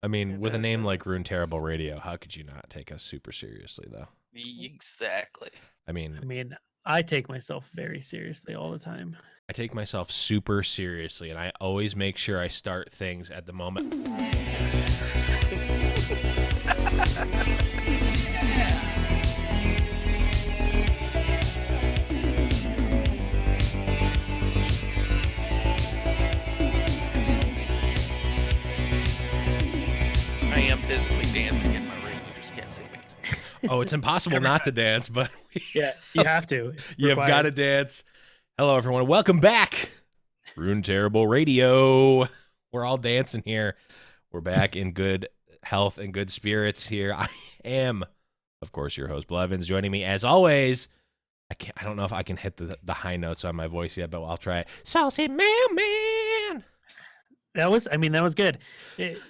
I mean, with a name like Runeterrable Radio, how could you not take us super seriously, though? Exactly. I mean, I take myself very seriously all the time. I take myself super seriously, and I always make sure I start things at the moment. I am physically dancing in my room. You just can't see me. Oh, it's impossible not to dance, but Yeah, you have to. you've got to dance. Hello, everyone. Welcome back. Runeterrable Radio. We're all dancing here. We're back in good health and good spirits here. I am, of course, your host, Blevins. Joining me, as always, I don't know if I can hit the high notes on my voice yet, but I'll try it. Saucy Mailman. That was good.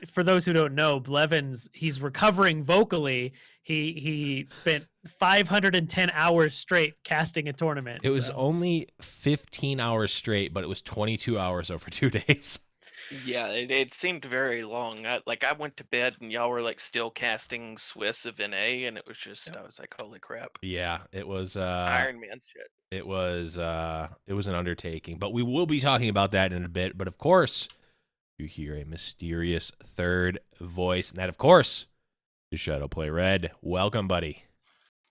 For those who don't know, Blevins, he's recovering vocally. He spent 510 hours straight casting a tournament. It was only 15 hours straight, but it was 22 hours over 2 days. Yeah, it seemed very long. I went to bed and y'all were like still casting Swiss of NA, and it was just I was like, holy crap. Yeah, it was Iron Man's shit. It was an undertaking, but we will be talking about that in a bit. But of course, you hear a mysterious third voice, and that, of course, is ShadowplayRed. Welcome, buddy.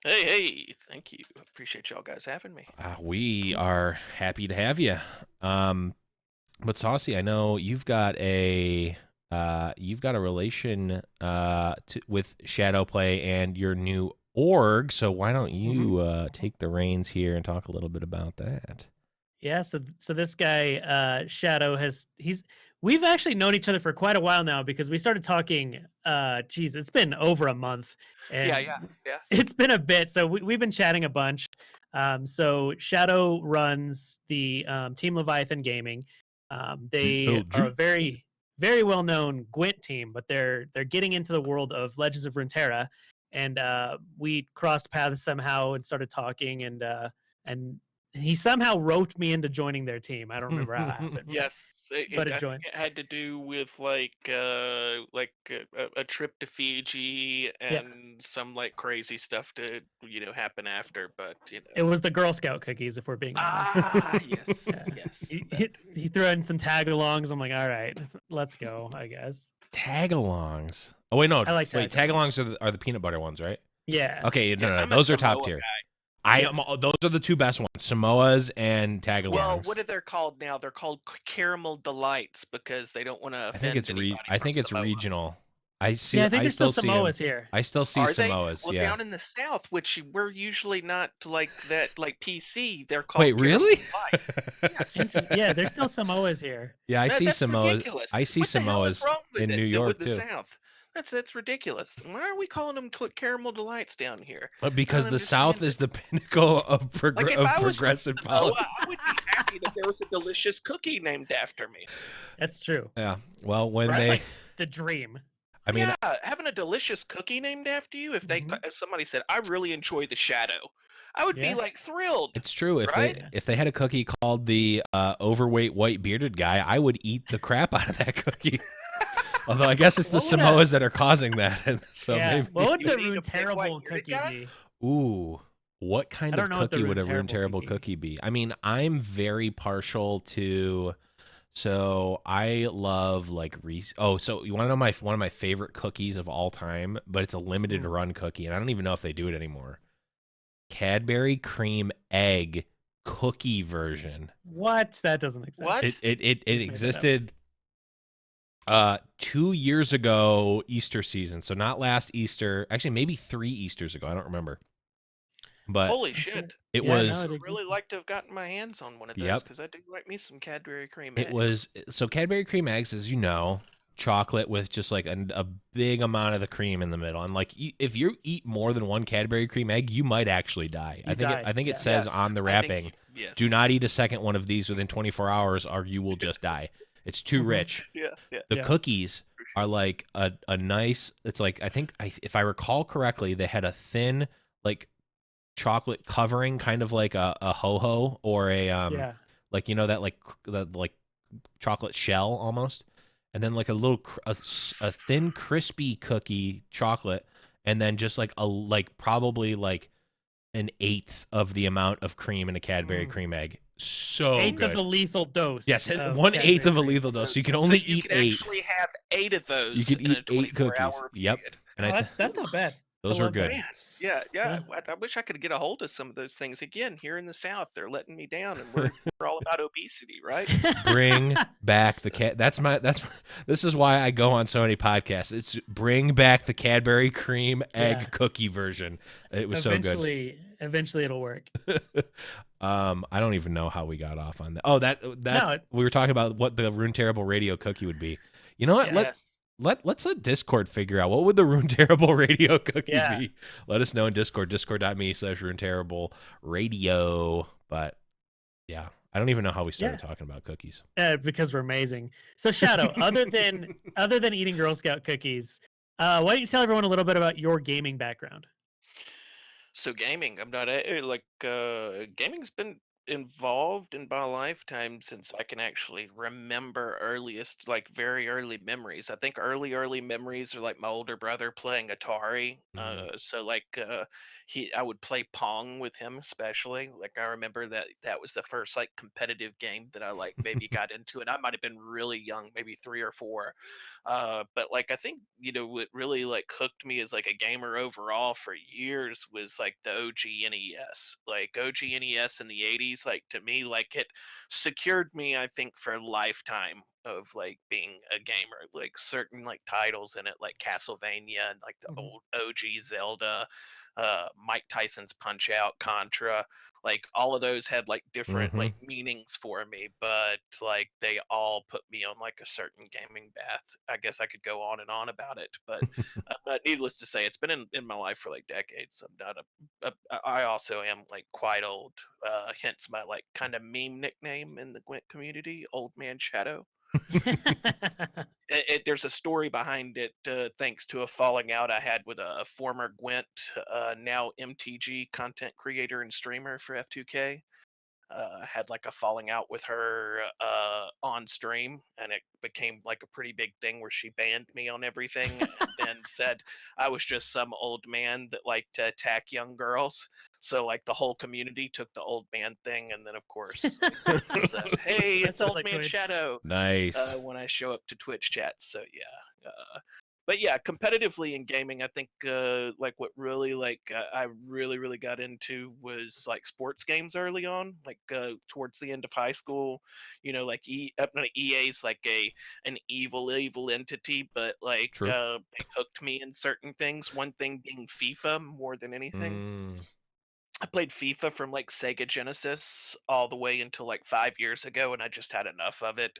Hey, thank you. Appreciate y'all guys having me. We are happy to have you. But Saucy, I know you've got a relation with Shadowplay and your new org. So why don't you take the reins here and talk a little bit about that? Yeah, so this guy Shadow we've actually known each other for quite a while now, because we started talking it's been over a month. And yeah. It's been a bit. So we've been chatting a bunch. So Shadow runs the Team Leviathan Gaming. They are a very, very well-known Gwent team, but they're getting into the world of Legends of Runeterra, and we crossed paths somehow and started talking, and he somehow roped me into joining their team. I don't remember how it happened. Yes, it had to do with like a trip to Fiji and some like crazy stuff to happen after, but it was the Girl Scout cookies, if we're being honest. Yes. He threw in some tag-alongs. I'm like, all right, let's go, I guess. Tag-alongs. Oh wait, no. I like tag-alongs are the peanut butter ones, right? Yeah. Okay, no, those are top tier. Guy. Those are the two best ones, Samoas and tag-alongs. Well, what are they called now? They're called caramel delights because they don't want to offend anybody. I think it's Samoa. Regional. I see. Yeah, I think there's still Samoas here. I still see Samoas. Well, yeah. down in the South, which we're usually not like that, like PC, they're called. Wait, really? Yes. Yeah, there's still Samoas here. Yeah, that's Samoas. Ridiculous. I see what Samoas in New York with the too. South. That's ridiculous. Why are we calling them caramel delights down here? Because the South is the pinnacle of progressive politics. I would be happy that there was a delicious cookie named after me. That's true. Yeah. Well, when that's they like the dream. I mean, having a delicious cookie named after you. If somebody said, "I really enjoy the Shadow," I would be like thrilled. It's true. If they had a cookie called the overweight white bearded guy, I would eat the crap out of that cookie. Although I guess it's the Samoas that are causing that. So maybe. What would the Runeterrable cookie be? Ooh, what kind of cookie would a Runeterrable cookie be? I mean, I'm very partial to. So I love like so you want to know one of my favorite cookies of all time, but it's a limited run cookie, and I don't even know if they do it anymore. Cadbury cream egg cookie version. What? That doesn't exist. What? It existed 2 years ago, Easter season. So not last Easter, actually maybe 3 Easters ago. I don't remember. But holy shit! It was. I would really like to have gotten my hands on one of those because I do like me some Cadbury cream eggs. It was so Cadbury cream eggs, as you know, chocolate with just like a big amount of the cream in the middle, and like if you eat more than one Cadbury cream egg, you might actually die. I think it says on the wrapping, do not eat a second one of these within 24 hours, or you will just die. It's too rich. The cookies are like a nice. It's like if I recall correctly, they had a thin like chocolate covering, kind of like a ho-ho or a like that like chocolate shell almost, and then like a little a thin crispy cookie chocolate, and then just like probably like an eighth of the amount of cream in a Cadbury cream egg. So eighth good. of a lethal dose. Yes, 1/8 of a lethal dose. So you can only eat 8. Actually have 8 of those. You could eat 8 cookies. Hour yep. And that's not bad. Those were good. Man, yeah. I wish I could get a hold of some of those things again. Here in the South, they're letting me down, and we're all about obesity, right? Bring back the cat. This is why I go on so many podcasts. It's bring back the Cadbury cream egg cookie version. It was so good. Eventually, it'll work. I don't even know how we got off on that. Oh, we were talking about what the Runeterrable radio cookie would be. You know what? Yes. Let's let Discord figure out what would the Runeterrable radio cookie be. Let us know in Discord, discord.me/Runeterrable radio. But yeah, I don't even know how we started talking about cookies. Because we're amazing. So Shadow, other than eating Girl Scout cookies, why don't you tell everyone a little bit about your gaming background? So gaming, I'm not gaming's been involved in my lifetime since I can actually remember earliest, like very early memories. I think early memories are like my older brother playing Atari. So like I would play Pong with him, especially. Like I remember that was the first like competitive game that I like maybe got into, and I might have been really young, maybe 3 or 4. But like I think what really like hooked me as like a gamer overall for years was like the OG NES. Like OG NES in the 80s, like to me, like it secured me, I think, for a lifetime of like being a gamer. Like certain like titles in it, like Castlevania and like the old OG Zelda, Mike Tyson's Punch Out, Contra, like all of those had like different like meanings for me, but like they all put me on like a certain gaming path. I guess I could go on and on about it, but needless to say, it's been in my life for like decades. I'm not I also am like quite old, hence my like kind of meme nickname in the Gwent community, Old Man Shadow. There's a story behind it, thanks to a falling out I had with a former Gwent, now MTG content creator and streamer for F2K. Had like a falling out with her on stream, and it became like a pretty big thing where she banned me on everything and then said I was just some old man that liked to attack young girls. So like the whole community took the old man thing, and then of course hey, it's Old Man Shadow. Nice. When I show up to Twitch chats. So yeah. But yeah, competitively in gaming, I think like what really like I really got into was like sports games early on, like towards the end of high school. Like EA's like an evil entity, but like they hooked me in certain things. One thing being FIFA more than anything. I played FIFA from like Sega Genesis all the way until like 5 years ago, and I just had enough of it.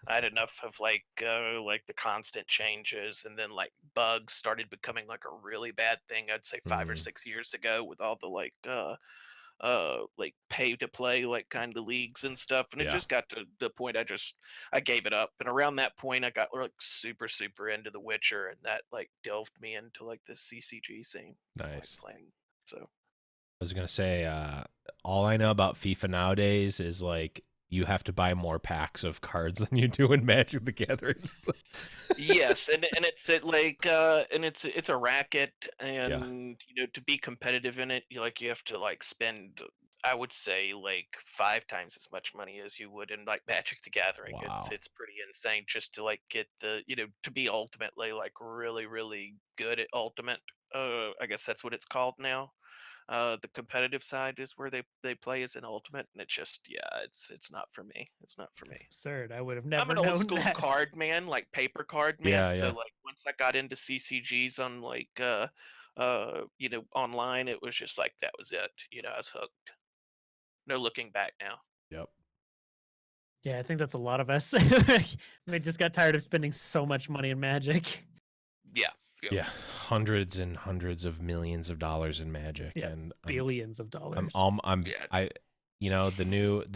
I had enough of like the constant changes, and then like bugs started becoming like a really bad thing. I'd say 5 or 6 years ago with all the like pay to play like kind of leagues and stuff, and it just got to the point I gave it up. And around that point, I got like super into The Witcher, and that like delved me into like the CCG scene. Nice. Like, playing so. I was gonna say, all I know about FIFA nowadays is like you have to buy more packs of cards than you do in Magic the Gathering. Yes, and it's it's a racket, and to be competitive in it, you have to like spend, I would say, like 5 times as much money as you would in like Magic the Gathering. Wow. It's pretty insane just to like get the to be ultimately like really good at Ultimate. I guess that's what it's called now. The competitive side is where they play as an Ultimate, and it's just it's not for me. It's not for me. It's absurd. I would have never known. I'm an old school that. card man, like paper card man. So like once I got into CCGs on like online, it was just like that was it. I was hooked. No looking back now. Yep. Yeah, I think that's a lot of us. We just got tired of spending so much money in Magic. Yeah. Yeah, hundreds and hundreds of millions of dollars in Magic, and billions of dollars. The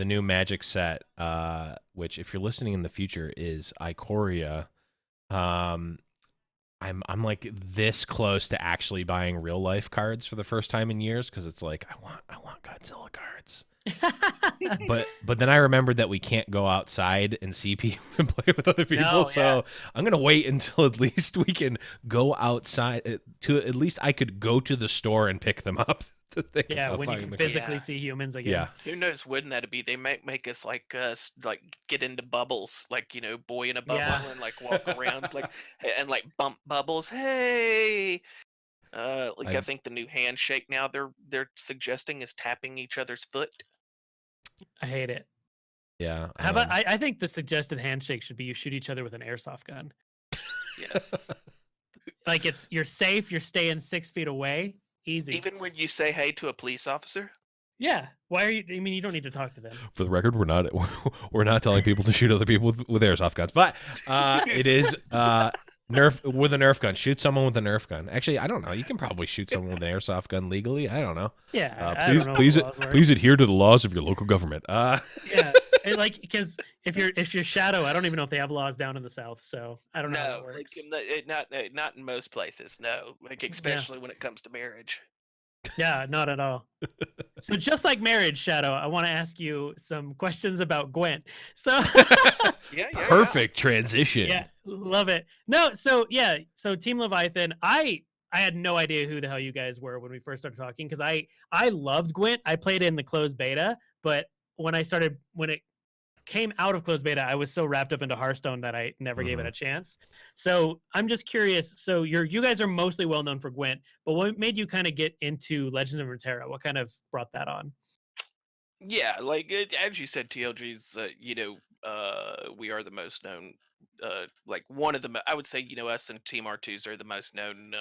new Magic set, which if you're listening in the future is Ikoria. I'm like this close to actually buying real life cards for the first time in years because it's like I want Godzilla cards. but then I remembered that we can't go outside and see people and play with other people. No, So yeah. I'm gonna wait until at least we can go outside to at least I could go to the store and pick them up. To think Yeah, about when you buying can the physically Yeah. see humans again. Yeah. Who knows when that'd be? They might make us like get into bubbles, like boy in a Yeah. bubble, and like walk around and like bump bubbles. Hey, like I I think the new handshake now they're suggesting is tapping each other's foot. I hate it. yeah. How about I think the suggested handshake should be you shoot each other with an airsoft gun. Yes. Like you're safe, you're staying 6 feet away. Easy. Even when you say hey to a police officer. Yeah. Why are you I mean you don't need to talk to them. For the record, we're not telling people to shoot other people with airsoft guns, but it is Nerf with a Nerf gun. Shoot someone with a Nerf gun. Actually, I don't know. You can probably shoot someone with an airsoft gun legally. I don't know. Yeah, I Please, don't know please, how the laws work. please adhere to the laws of your local government. Yeah. And like because if you're Shadow, I don't even know if they have laws down in the South, so I don't know how that No, like works. not in most places. No, like Yeah. especially when it comes to marriage. Yeah, not at all. So just like marriage, Shadow, I want to ask you some questions about Gwent. So Yeah. Perfect transition. yeah, love it. No, so yeah, so Team Leviathan, I had no idea who the hell you guys were when we first started talking because I loved Gwent. I played in the closed beta, but when it came out of closed beta, I was so wrapped up into Hearthstone that I never gave it a chance. So I'm just curious. So you guys are mostly well known for Gwent, but what made you kind of get into Legends of Runeterra? What kind of brought that on? Yeah, like as you said, TLG's. We are the most known. Like one of the. I would say us and Team R2s are the most known.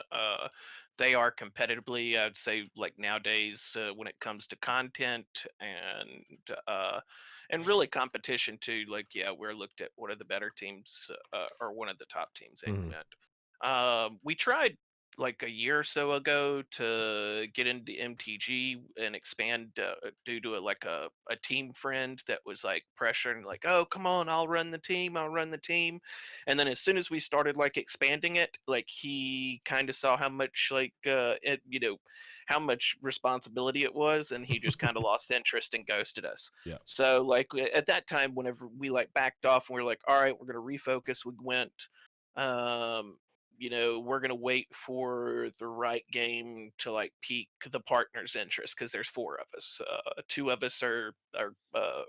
They are competitively. I would say like nowadays when it comes to content and really competition too. Like yeah, we're looked at one of the better teams or one of the top teams in Mhm. Gwent. We tried like a year or so ago to get into MTG and expand due to a team friend that was like pressuring like, oh come on, I'll run the team. And then as soon as we started like expanding it, like he kind of saw how much how much responsibility it was, and he just kind of lost interest and ghosted us. Yeah. So like at that time, whenever we like backed off and we are like, all right, we're gonna refocus, we went um we're going to wait for the right game to like pique the partner's interest because there's four of us. Two of us are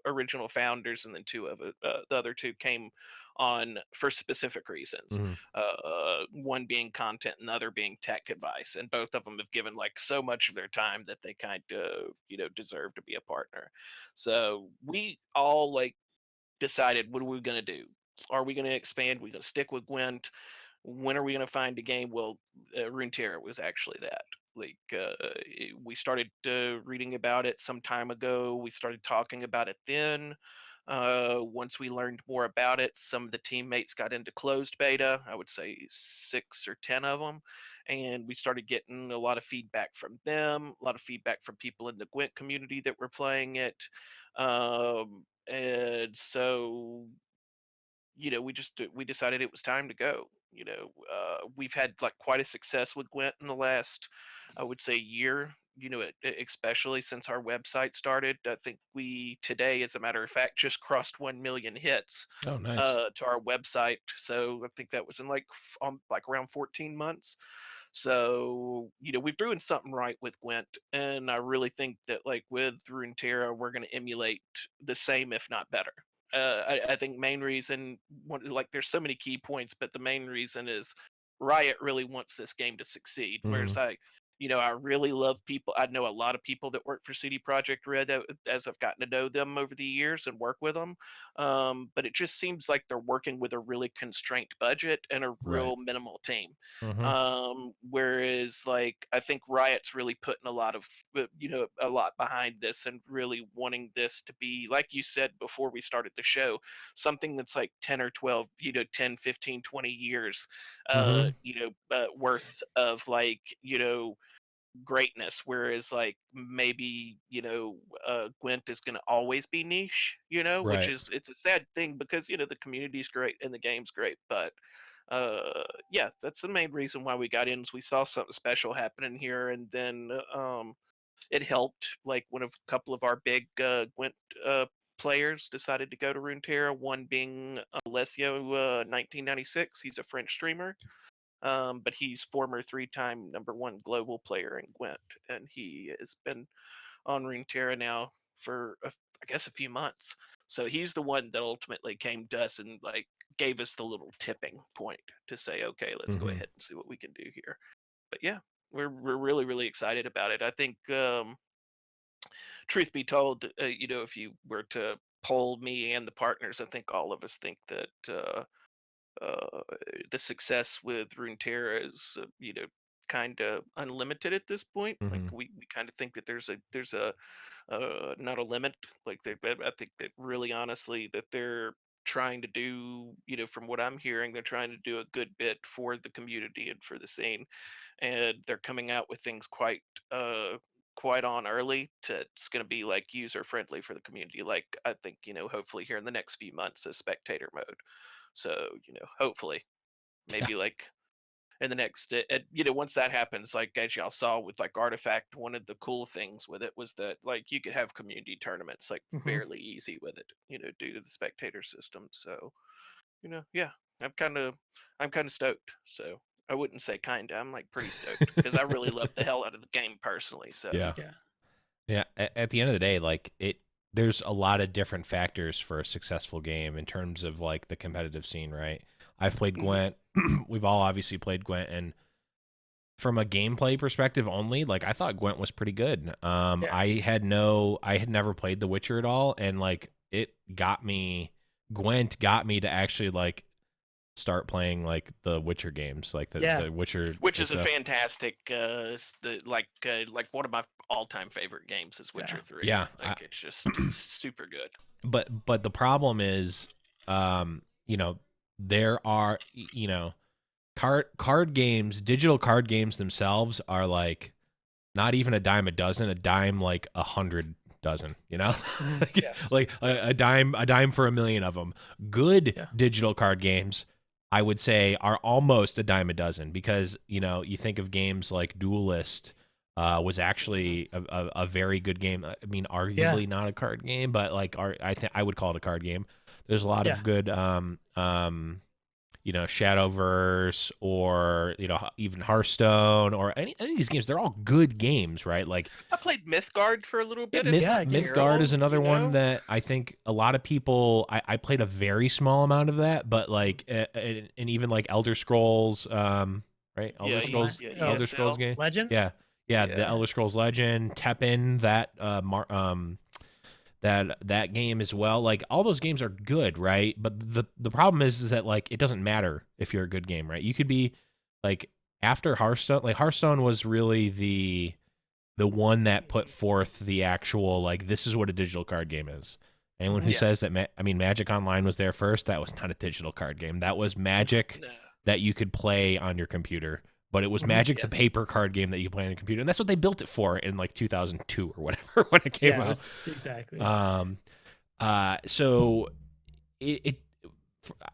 original founders, and then the other two came on for specific reasons. Mhm. One being content, and the other being tech advice, and both of them have given like so much of their time that they kind of deserve to be a partner. So we all like decided, what are we going to do? Are we going to expand? We're going to stick with Gwent. When are we going to find a game? Well, Runeterra was actually that. Like we started reading about it some time ago. We started talking about it then. Once we learned more about it, some of the teammates got into closed beta. I would say 6 or 10 of them, and we started getting a lot of feedback from them. A lot of feedback from people in the Gwent community that were playing it. And so we decided it was time to go. We've had like quite a success with Gwent in the last, I would say, year. Especially since our website started. I think we today, as a matter of fact, just crossed 1 million hits Oh, nice. to our website. So I think that was in like around 14 months. So, we've doing something right with Gwent, and I really think that like with Runeterra, we're going to emulate the same, if not better. I think main reason, like there's so many key points, but the main reason is Riot really wants this game to succeed. Whereas Mhm. I really love people. I know a lot of people that work for CD Projekt Red as I've gotten to know them over the years and work with them. But it just seems like they're working with a really constrained budget and a Right. real minimal team. Mhm. Whereas like I think Riot's really putting a lot behind this and really wanting this to be, like you said before we started the show, something that's like 10 or 12, 10, 15, 20 years Mhm. worth of like greatness, whereas like maybe Gwent is going to always be niche, which Right. is, it's a sad thing because the community's great and the game's great, but yeah, that's the main reason why we got in. Is we saw something special happening here, and then it helped. Like when a couple of our big Gwent players decided to go to Runeterra. One being Alessio, 1996. He's a French streamer, but he's former 3-time #1 global player in Gwent, and he has been on Runeterra now for I guess a few months. So he's the one that ultimately came to us and like gave us the little tipping point to say, okay, let's go ahead and see what we can do here. But yeah, we're really excited about it. I think, truth be told, if you were to poll me and the partners, I think all of us think that the success with Runeterra is, kind of unlimited at this point. Like we kind of think that there's a not a limit. Like I think that really honestly that they're trying to do, from what I'm hearing, they're trying to do a good bit for the community and for the scene, and they're coming out with things quite on early to it's going to be like user friendly for the community. Like I think, hopefully here in the next few months a spectator mode. So, hopefully maybe like in the next, once that happens, like as y'all saw with like Artifact, one of the cool things with it was that like you could have community tournaments like fairly easy with it, due to the spectator system. So, yeah, I'm kind of stoked. So I wouldn't say kinda, I'm like pretty stoked because I really love the hell out of the game personally. So yeah. At the end of the day, like there's a lot of different factors for a successful game in terms of like the competitive scene, right? I've played Gwent. We've all obviously played Gwent, and from a gameplay perspective only, like I thought Gwent was pretty good. I had never played The Witcher at all, and like Gwent got me to actually like start playing like the Witcher games, like the Witcher, which is a fantastic, like one of my all-time favorite games is Witcher 3. Yeah, like it's super good. But the problem is, there are, card games, digital card games themselves are like not even a dime a dozen, a dime like 100 dozen, like a dime for a million of them. Good digital card games, I would say, are almost a dime a dozen because, you think of games like Duelist, was actually a very good game. I mean, arguably not a card game, but like I would call it a card game. There's a lot of good Shadowverse or even Hearthstone or any of these games. They're all good games, right? Like I played Mythgard for a little bit. Mythgard is another one that I think a lot of people. I played a very small amount of that, but like and even like Elder Scrolls, right? Elder Scrolls game. Legends. Yeah, the Elder Scrolls Legend, Teppen, that game as well. Like all those games are good, right? But the problem is that like it doesn't matter if you're a good game, right? You could be like after Hearthstone, like Hearthstone was really the one that put forth the actual like this is what a digital card game is. Anyone who says that, Magic Online was there first, that was not a digital card game. That was Magic that you could play on your computer. But it was Magic, the paper card game that you play on a computer, and that's what they built it for in like 2002 or whatever when it came out. Exactly. So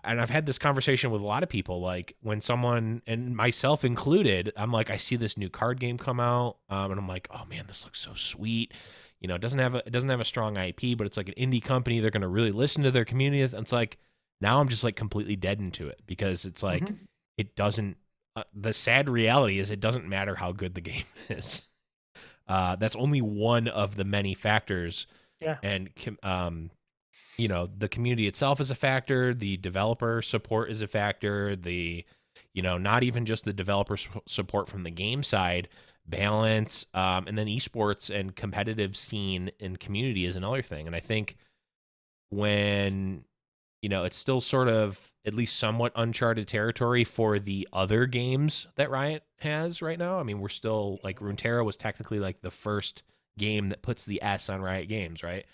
and I've had this conversation with a lot of people. Like when someone, and myself included, I'm like, I see this new card game come out, and I'm like, oh man, this looks so sweet. It doesn't have a strong IP, but it's like an indie company. They're going to really listen to their communities. And it's like now I'm just like completely dead into it because it's like it doesn't. The sad reality is it doesn't matter how good the game is. That's only one of the many factors. Yeah. And, the community itself is a factor. The developer support is a factor. The, not even just the developer support from the game side, balance, and then esports and competitive scene and community is another thing. And I think when, it's still sort of at least somewhat uncharted territory for the other games that Riot has right now. I mean, we're still like Runeterra was technically like the first game that puts the S on Riot Games, right?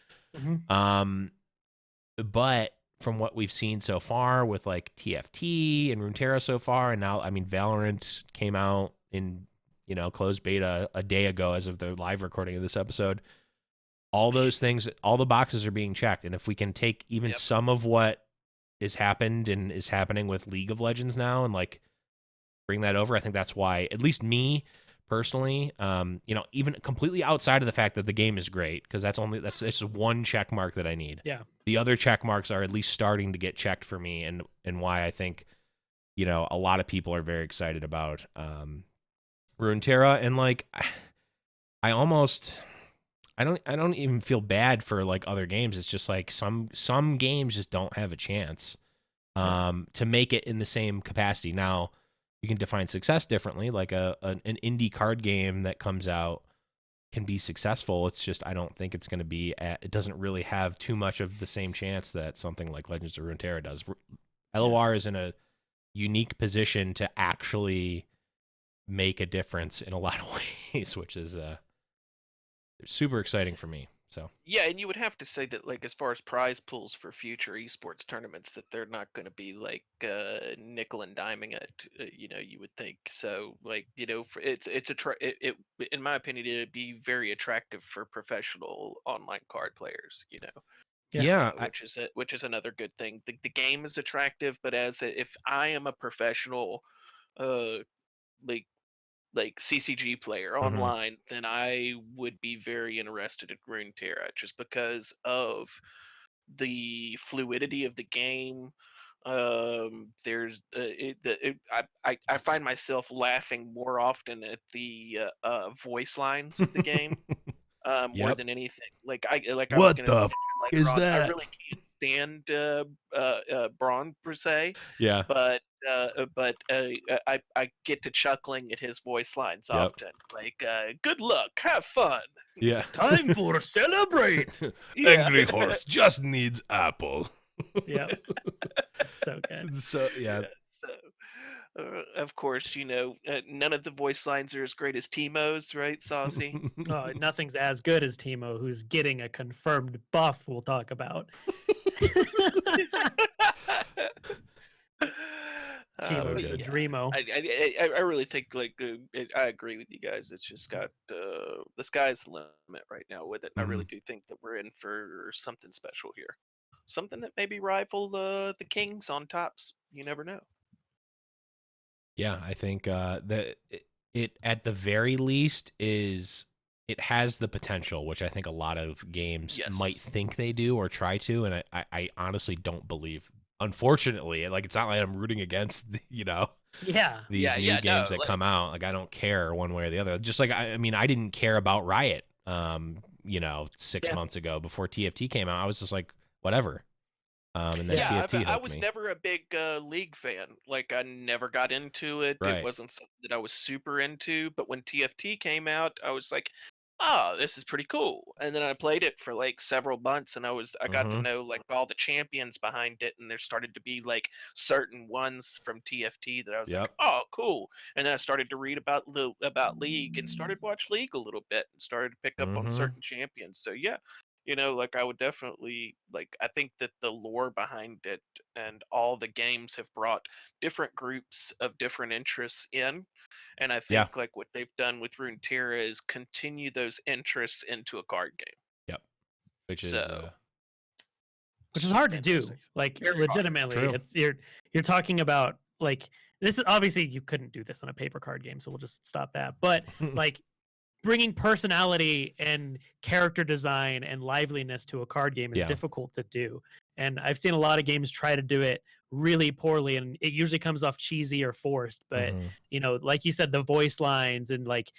But from what we've seen so far with like TFT and Runeterra so far, and now, I mean, Valorant came out in, closed beta a day ago as of the live recording of this episode. All those things, all the boxes are being checked. And if we can take even some of what is happened and is happening with League of Legends now, and like bring that over. I think that's why, at least me personally, even completely outside of the fact that the game is great, because it's just one check mark that I need. Yeah. The other check marks are at least starting to get checked for me, and why I think, a lot of people are very excited about Runeterra, and like I don't even feel bad for like other games. It's just like some games just don't have a chance to make it in the same capacity. Now, you can define success differently. Like an indie card game that comes out can be successful. It's just I don't think it's going to be it doesn't really have too much of the same chance that something like Legends of Runeterra does. LOR is in a unique position to actually make a difference in a lot of ways, which is super exciting for me. So yeah, and you would have to say that, like, as far as prize pools for future esports tournaments, that they're not going to be like nickel and diming it. You would think so. Like, for, in my opinion, it'd be very attractive for professional online card players. yeah, which is another good thing. The game is attractive, but if I am a professional, uh, like CCG player online, then I would be very interested in Runeterra just because of the fluidity of the game. There's I find myself laughing more often at the voice lines of the game more Yep. than anything. I was What gonna the mention later is on, I that? really can't stand Braun per se, Yeah. but I get to chuckling at his voice lines Yep. often. Like, good luck, have fun. Yeah. Time for celebrate. Yeah. Angry horse just needs apple. Yep. That's so good. So yeah. So, of course, none of the voice lines are as great as Timo's, right, Saucy? Oh, nothing's as good as Timo, who's getting a confirmed buff we'll talk about. Timo good. the Dreamo. I really think, like, I agree with you guys. It's just got the sky's the limit right now with it. And I really do think that we're in for something special here, something that maybe rival the Kings on tops. You never know. Yeah, I think that it at the very least it has the potential, which I think a lot of games might think they do or try to, and I honestly don't believe. Unfortunately, like it's not like I'm rooting against these new games that come out. Like I don't care one way or the other. Just like I mean, I didn't care about Riot 6 months ago before TFT came out. I was just like whatever. And then TFT I was never a big League fan. Like, I never got into it. Right. It wasn't something that I was super into. But when TFT came out, I was like, oh, this is pretty cool. And then I played it for like several months, and I got to know like all the champions behind it, and there started to be like certain ones from TFT that I was like, oh, cool. And then I started to read about League and started to watch League a little bit and started to pick up on certain champions. So yeah. Like I would definitely I think that the lore behind it and all the games have brought different groups of different interests in. And I think like what they've done with Runeterra is continue those interests into a card game. Yep. Which is hard to do. Like legitimately, it's you're talking about like this is obviously you couldn't do this on a paper card game, so we'll just stop that. But like bringing personality and character design and liveliness to a card game is difficult to do. And I've seen a lot of games try to do it really poorly, and it usually comes off cheesy or forced. But like you said, the voice lines and like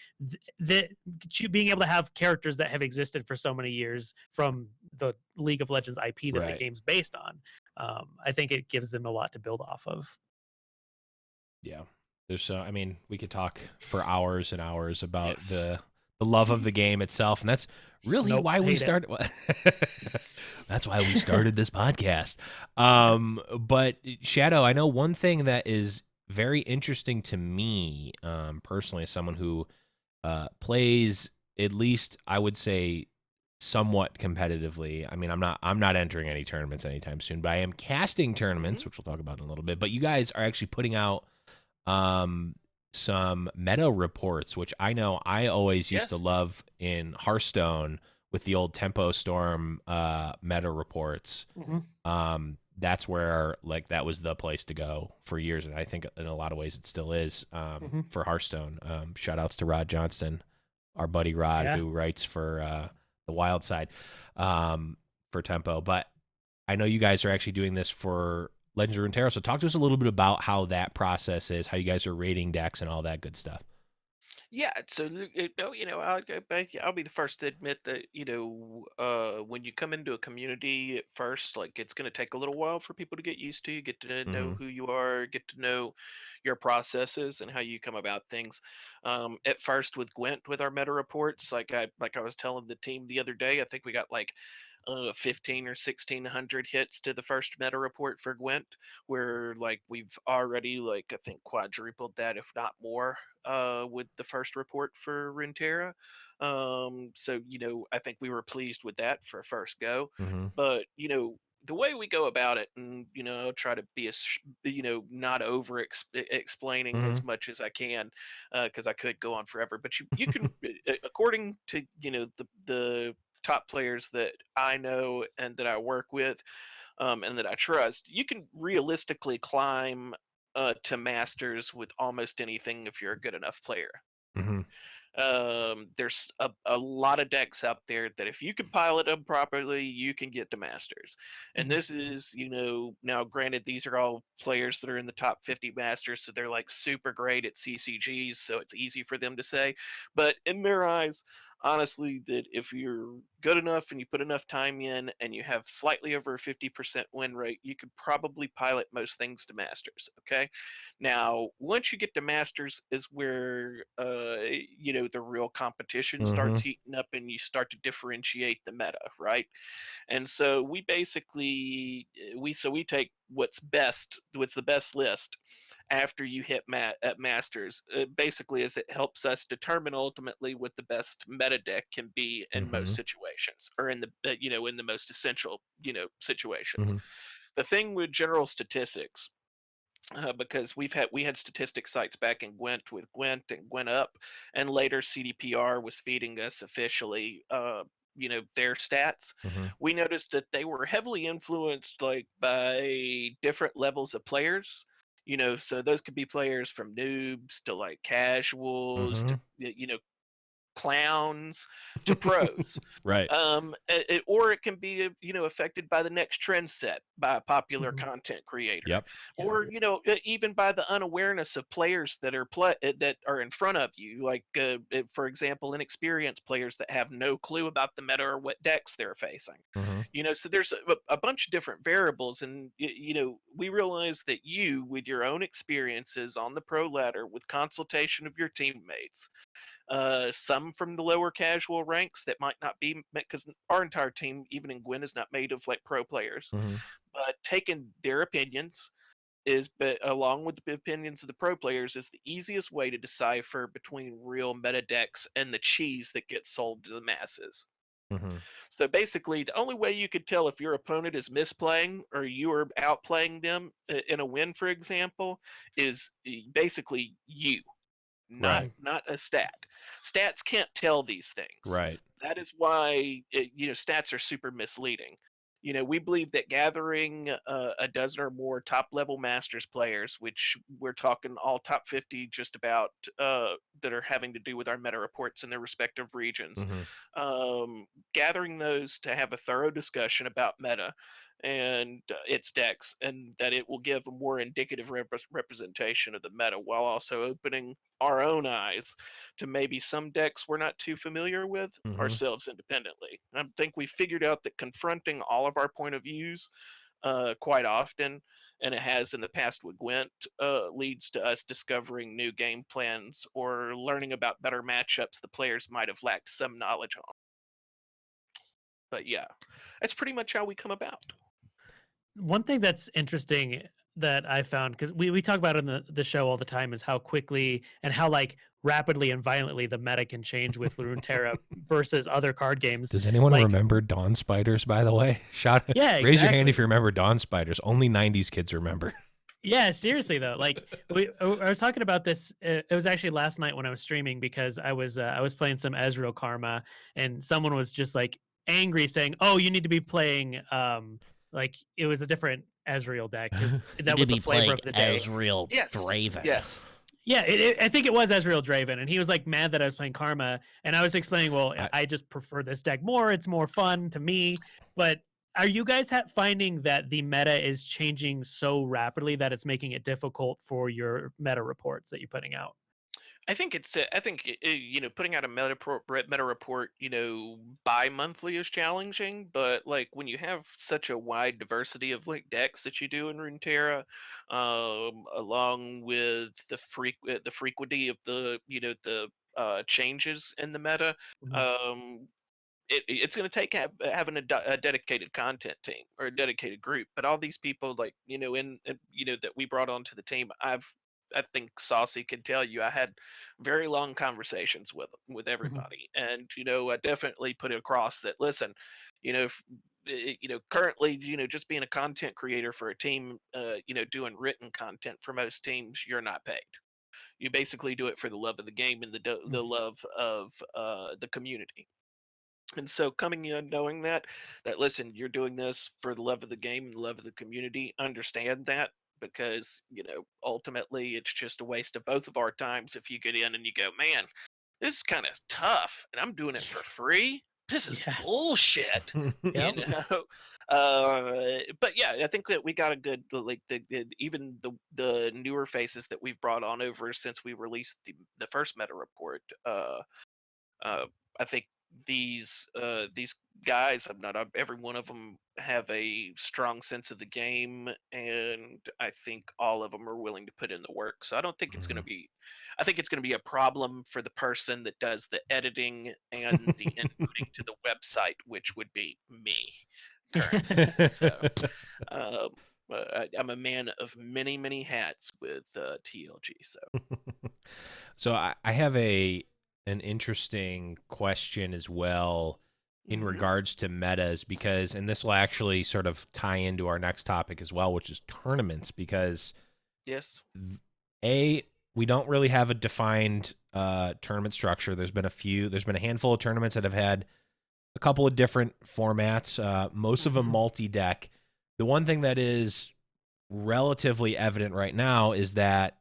being able to have characters that have existed for so many years from the League of Legends IP that the game's based on, I think it gives them a lot to build off of. Yeah, there's I mean, we could talk for hours and hours about the love of the game itself, and that's really why we started. That's why we started this podcast. But Shadow, I know one thing that is very interesting to me personally, as someone who plays, at least I would say, somewhat competitively. I mean, I'm not entering any tournaments anytime soon, but I am casting tournaments, which we'll talk about in a little bit. But you guys are actually putting out some meta reports, which I know I always used to love in Hearthstone with the old Tempo Storm meta reports. that's where like that was the place to go for years, and I think in a lot of ways it still is for Hearthstone. Shout outs to Rod Johnston, our buddy Rod, who writes for the Wild Side for Tempo. But I know you guys are actually doing this for Legends of Runeterra, so talk to us a little bit about how that process is, how you guys are rating decks and all that good stuff. Yeah, so I'll be the first to admit that when you come into a community at first, like it's going to take a little while for people to get used to. You get to know who you are, get to know your processes and how you come about things. At first with Gwent, with our meta reports, like I was telling the team the other day, I think we got like 15 or 1600 hits to the first meta report for Gwent, where like we've already like I think quadrupled that, if not more, with the first report for Runeterra. So I think we were pleased with that for a first go. But the way we go about it, and I'll try to be as not over explaining as much as I can, because I could go on forever. But you can, according to the top players that I know and that I work with, and that I trust, you can realistically climb to masters with almost anything if you're a good enough player. There's a lot of decks out there that if you can pilot them properly, you can get to masters. And this is, now granted, these are all players that are in the top 50 masters, so they're like super great at CCGs, so it's easy for them to say. But in their eyes, honestly, that if you're good enough and you put enough time in and you have slightly over a 50% win rate, you could probably pilot most things to masters. Okay. Now, once you get to masters is where the real competition starts heating up and you start to differentiate the meta, right? And so we basically we take what's the best list after you hit at masters, basically, as it helps us determine ultimately what the best meta deck can be in most situations, or in the in the most essential situations. The thing with general statistics, because we had statistic sites back in Gwent with Gwent and Gwent Up, and later CDPR was feeding us officially, their stats. We noticed that they were heavily influenced like by different levels of players. So those could be players from noobs to like casuals to clowns to pros. Right. Or it can be affected by the next trend set by a popular content creator. Or even by the unawareness of players that are in front of you, like for example inexperienced players that have no clue about the meta or what decks they're facing. So there's a bunch of different variables, and we realize that you, with your own experiences on the pro ladder, with consultation of your teammates, some from the lower casual ranks that might not be, because our entire team, even in Gwyn, is not made of like pro players, but taking their opinions but along with the opinions of the pro players, is the easiest way to decipher between real meta decks and the cheese that gets sold to the masses. So basically, the only way you could tell if your opponent is misplaying or you are outplaying them in a win, for example, is basically you, not a stat. Stats can't tell these things. Right. That is why stats are super misleading. We believe that gathering a dozen or more top level masters players, which we're talking all top 50 just about, that are having to do with our meta reports in their respective regions, gathering those to have a thorough discussion about meta and its decks, and that it will give a more indicative representation of the meta, while also opening our own eyes to maybe some decks we're not too familiar with ourselves independently. I think we figured out that confronting all of our point of views quite often, and it has in the past with Gwent, leads to us discovering new game plans or learning about better matchups the players might have lacked some knowledge on. But yeah, that's pretty much how we come about. One thing that's interesting that I found, because we talk about it in the show all the time, is how quickly and how like rapidly and violently the meta can change with Runeterra versus other card games. Does anyone remember Dawn Spiders, by the way? Raise your hand if you remember Dawn Spiders. Only 90s kids remember. Yeah, seriously though, like I was talking about this. It was actually last night when I was streaming, because I was playing some Ezreal Karma, and someone was just like angry, saying, "Oh, you need to be playing like it was a different Ezreal deck because You that did was the be flavor playing of the day. Ezreal Yes. Draven. Yes. Yeah, I think it was Ezreal Draven, and he was like mad that I was playing Karma, and I was explaining, well, I just prefer this deck more. It's more fun to me. But are you guys finding that the meta is changing so rapidly that it's making it difficult for your meta reports that you're putting out? I think putting out a meta report, bi-monthly is challenging, but like when you have such a wide diversity of like decks that you do in Runeterra, along with the frequency of the changes in the meta, Mhm. um, it's going to take having a dedicated content team or a dedicated group. But all these people, like that we brought onto the team, I think Saucy can tell you, I had very long conversations with Mhm. everybody, and I definitely put it across that, listen, if, currently, just being a content creator for a team, doing written content for most teams, you're not paid. You basically do it for the love of the game and the Mhm. love of the community. And so coming in knowing that listen, you're doing this for the love of the game and the love of the community, understand that, because ultimately it's just a waste of both of our times if you get in and you go, man, this is kind of tough and I'm doing it for free. This is Yes. bullshit, you Yep. know. But yeah, I think that we got a good, like, even the newer faces that we've brought on over since we released the first meta report. Uh, I think these guys, I'm not every one of them have a strong sense of the game, and I think all of them are willing to put in the work. So I don't think it's going to Mhm. be. I think it's going to be a problem for the person that does the editing and the inputting to the website, which would be me currently. So um, I'm a man of many hats with TLG. So So I have an interesting question as well in hmm regards to metas because, and this will actually sort of tie into our next topic as well, which is tournaments, because yes, we don't really have a defined tournament structure. There's been a handful of tournaments that have had a couple of different formats, most of them Mhm. multi-deck. The one thing that is relatively evident right now is that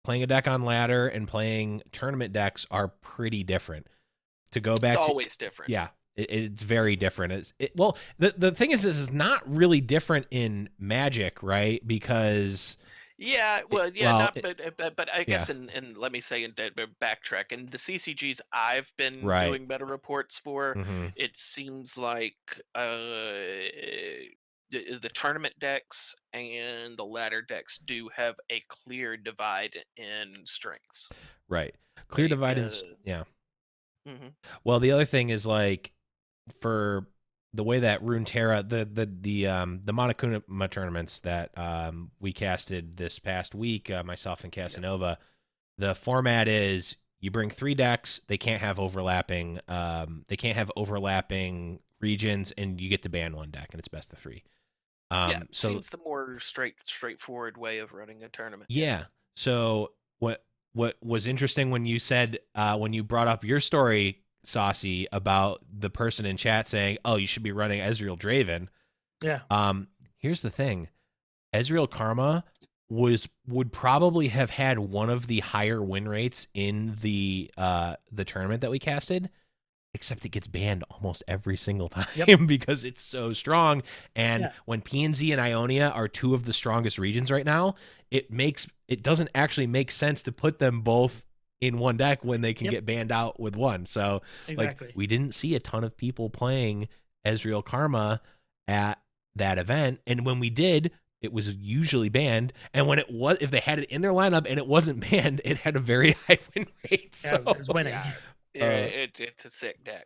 playing a deck on ladder and playing tournament decks are pretty different. To go it's back to, always different. yeah, it's very different. Well, the thing is, this is not really different in Magic, right? Because Yeah, well, yeah, well, not but I yeah, guess in let me say in backtrack, in the CCGs I've been right. doing meta reports for, Hmm. it seems like the tournament decks and the ladder decks do have a clear divide in strengths. Right. Clear Like divide is, yeah. mhm. Well, the other thing is like for the way that Runeterra, the Monokuma tournaments that we casted this past week, myself and Yep. Casanova, the format is you bring 3 decks. They can't have overlapping. They can't have overlapping regions, and you get to ban 1 deck, and it's best of 3. Yeah, So seems the more straightforward way of running a tournament. Yeah. yeah. So what was interesting when you said when you brought up your story, Saucy, about the person in chat saying, "Oh, you should be running Ezreal Draven." Yeah. Here's the thing: Ezreal Karma would probably have had one of the higher win rates in the tournament that we casted, except it gets banned almost every single Yep. time because it's so strong. And Yeah. when PNZ and Ionia are 2 of the strongest regions right now, it doesn't actually make sense to put them both in one deck when they can Yep. get banned out with one. So like Exactly. we didn't see a ton of people playing Ezreal Karma at that event, and when we did, it was usually banned. And when it was, if they had it in their lineup and it wasn't banned, it had a very high win rate. Yeah, So it was winning. Yeah, yeah, uh, it's a sick deck.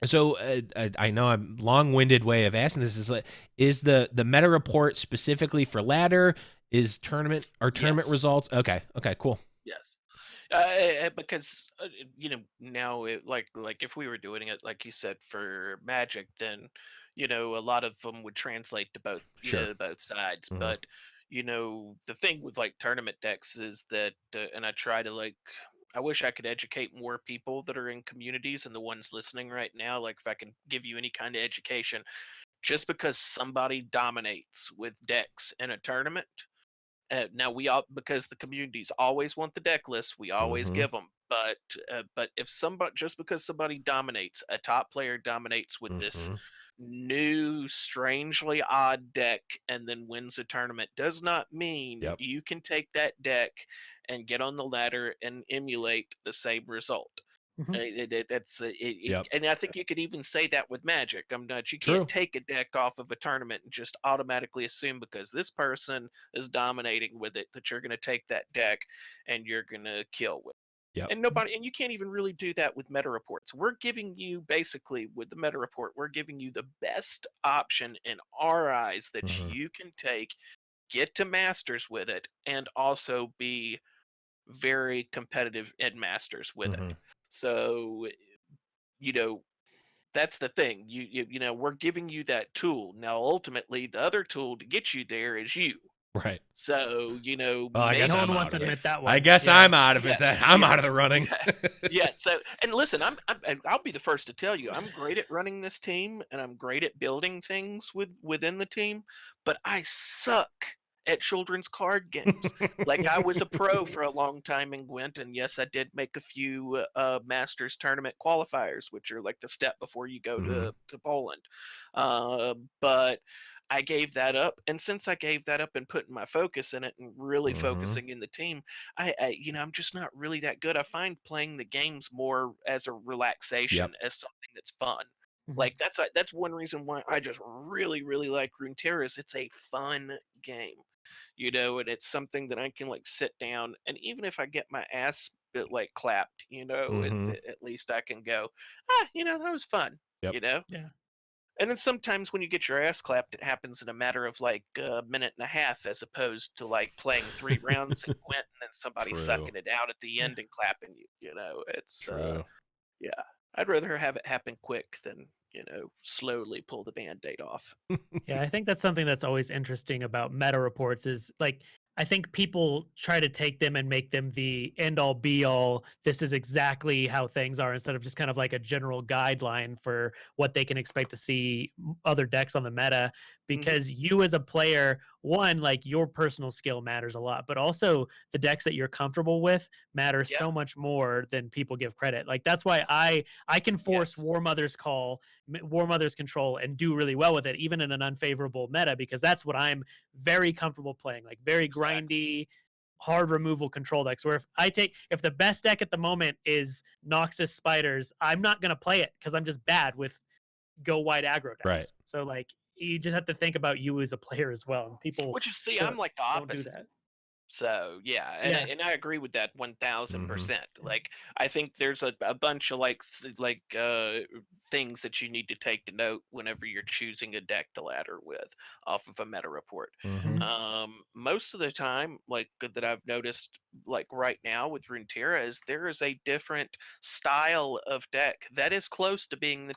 so I know I'm long-winded way of asking this is like, is the meta report specifically for ladder? Is tournament Yes. results? Okay, cool. Yes. Because now like if we were doing it like you said for Magic, then a lot of them would translate to both Sure. both sides. Hmm. But the thing with like tournament decks is that, and I try to like. I wish I could educate more people that are in communities and the ones listening right now. Like if I can give you any kind of education, just because somebody dominates with decks in a tournament. Now because the communities always want the deck list, we always give them. But if somebody, just because somebody dominates, a top player dominates with this new strangely odd deck and then wins a tournament, does not mean you can take that deck and get on the ladder and emulate the same result. And I think you could even say that with Magic. You can't take a deck off of a tournament and just automatically assume because this person is dominating with it that you're going to take that deck and you're going to kill with it. And you can't even really do that with meta reports. We're giving you, basically with the meta report, we're giving you the best option in our eyes that you can take, get to Masters with it, and also be very competitive in Masters with it. So, that's the thing. We're giving you that tool. Now, ultimately, the other tool to get you there is you. Right. So, well, I guess no I'm one out wants of to it. admit that one. I guess I'm out of it. Then I'm out of the running. So, and listen, I'll be the first to tell you, I'm great at running this team, and I'm great at building things within the team, but I suck at children's card games. Like, I was a pro for a long time in Gwent, and yes, I did make a few Masters tournament qualifiers, which are like the step before you go to Poland. But I gave that up, and since I gave that up and putting my focus in it and really focusing in the team, I'm just not really that good. I find playing the games more as a relaxation, as something that's fun. Like that's one reason why I just really, really like Runeterra. Is it's a fun game, and it's something that I can like sit down, and even if I get my ass like clapped, at least I can go, that was fun, Yeah. And then sometimes when you get your ass clapped, it happens in a matter of like a minute and a half, as opposed to like playing 3 rounds and Gwent and then somebody sucking it out at the end and clapping you. It's yeah. I'd rather have it happen quick than slowly pull the band-aid off. Yeah, I think that's something that's always interesting about meta reports is like I think people try to take them and make them the end all be all. This is exactly how things are instead of just kind of like a general guideline for what they can expect to see other decks on the meta. Because you as a player, one, like your personal skill matters a lot, but also the decks that you're comfortable with matter so much more than people give credit. Like that's why I can force War Mother's Control and do really well with it, even in an unfavorable meta, because that's what I'm very comfortable playing, like very grindy, hard removal control decks. Where if the best deck at the moment is Noxus Spiders, I'm not gonna play it because I'm just bad with go wide aggro decks. Right. So like you just have to think about you as a player as well. And people, which is, I'm like the opposite. Don't do that. So and I agree with that 1000%. Like I think there's a bunch of things that you need to take to note whenever you're choosing a deck to ladder with off of a meta report. Most of the time, like that I've noticed, like right now with Runeterra, is there is a different style of deck that is close to being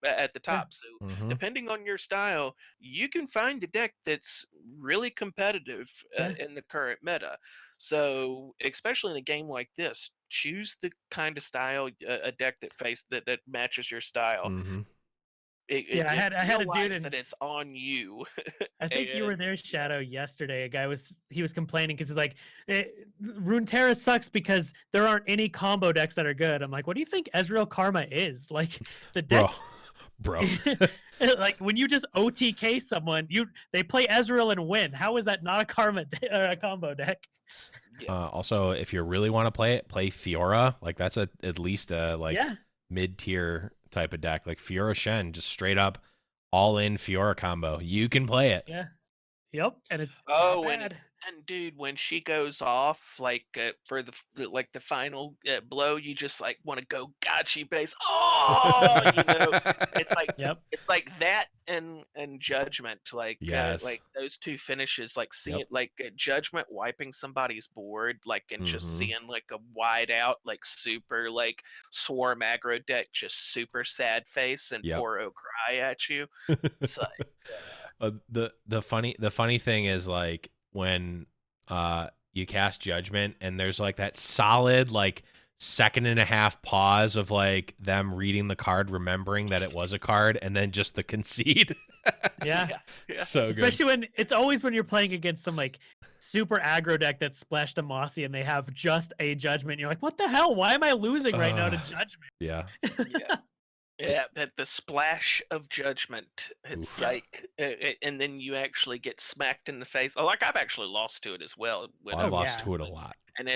at the top. So depending on your style, you can find a deck that's really competitive in the current meta. So especially in a game like this, choose the kind of style, a deck that matches your style. I had a dude that it's on you. I think you were there, Shadow, yesterday. A guy was complaining because he's like, Runeterra sucks because there aren't any combo decks that are good. I'm like, what do you think Ezreal Karma is? Like the deck, bro. Like when you just OTK someone, they play Ezreal and win. How is that not a Karma or a combo deck? Also, if you really want to play it, play Fiora. Like that's at least a mid-tier type of deck. Like Fiora Shen, just straight up all in Fiora combo. You can play it. Yeah. Yep. And it's not bad. And dude, when she goes off, like for the final blow, you just like want to go gotchi base. Oh, it's like it's like that and Judgment, like those two finishes, like seeing like Judgment wiping somebody's board, like and just seeing like a wide out, like super like swarm aggro deck, just super sad face and poor cry at you. It's like the funny thing is like when you cast Judgment and there's like that solid like second-and-a-half pause of like them reading the card, remembering that it was a card, and then just the concede. Yeah. So Especially good. when it's always when you're playing against some like super aggro deck that's splashed a Mossy and they have just a judgment. And you're like, what the hell? Why am I losing right now to judgment? Yeah. Yeah, but the splash of judgment, it's Oof. like, and then you actually get smacked in the face. Oh, like I've actually lost to it as well. I've lost to it a lot. And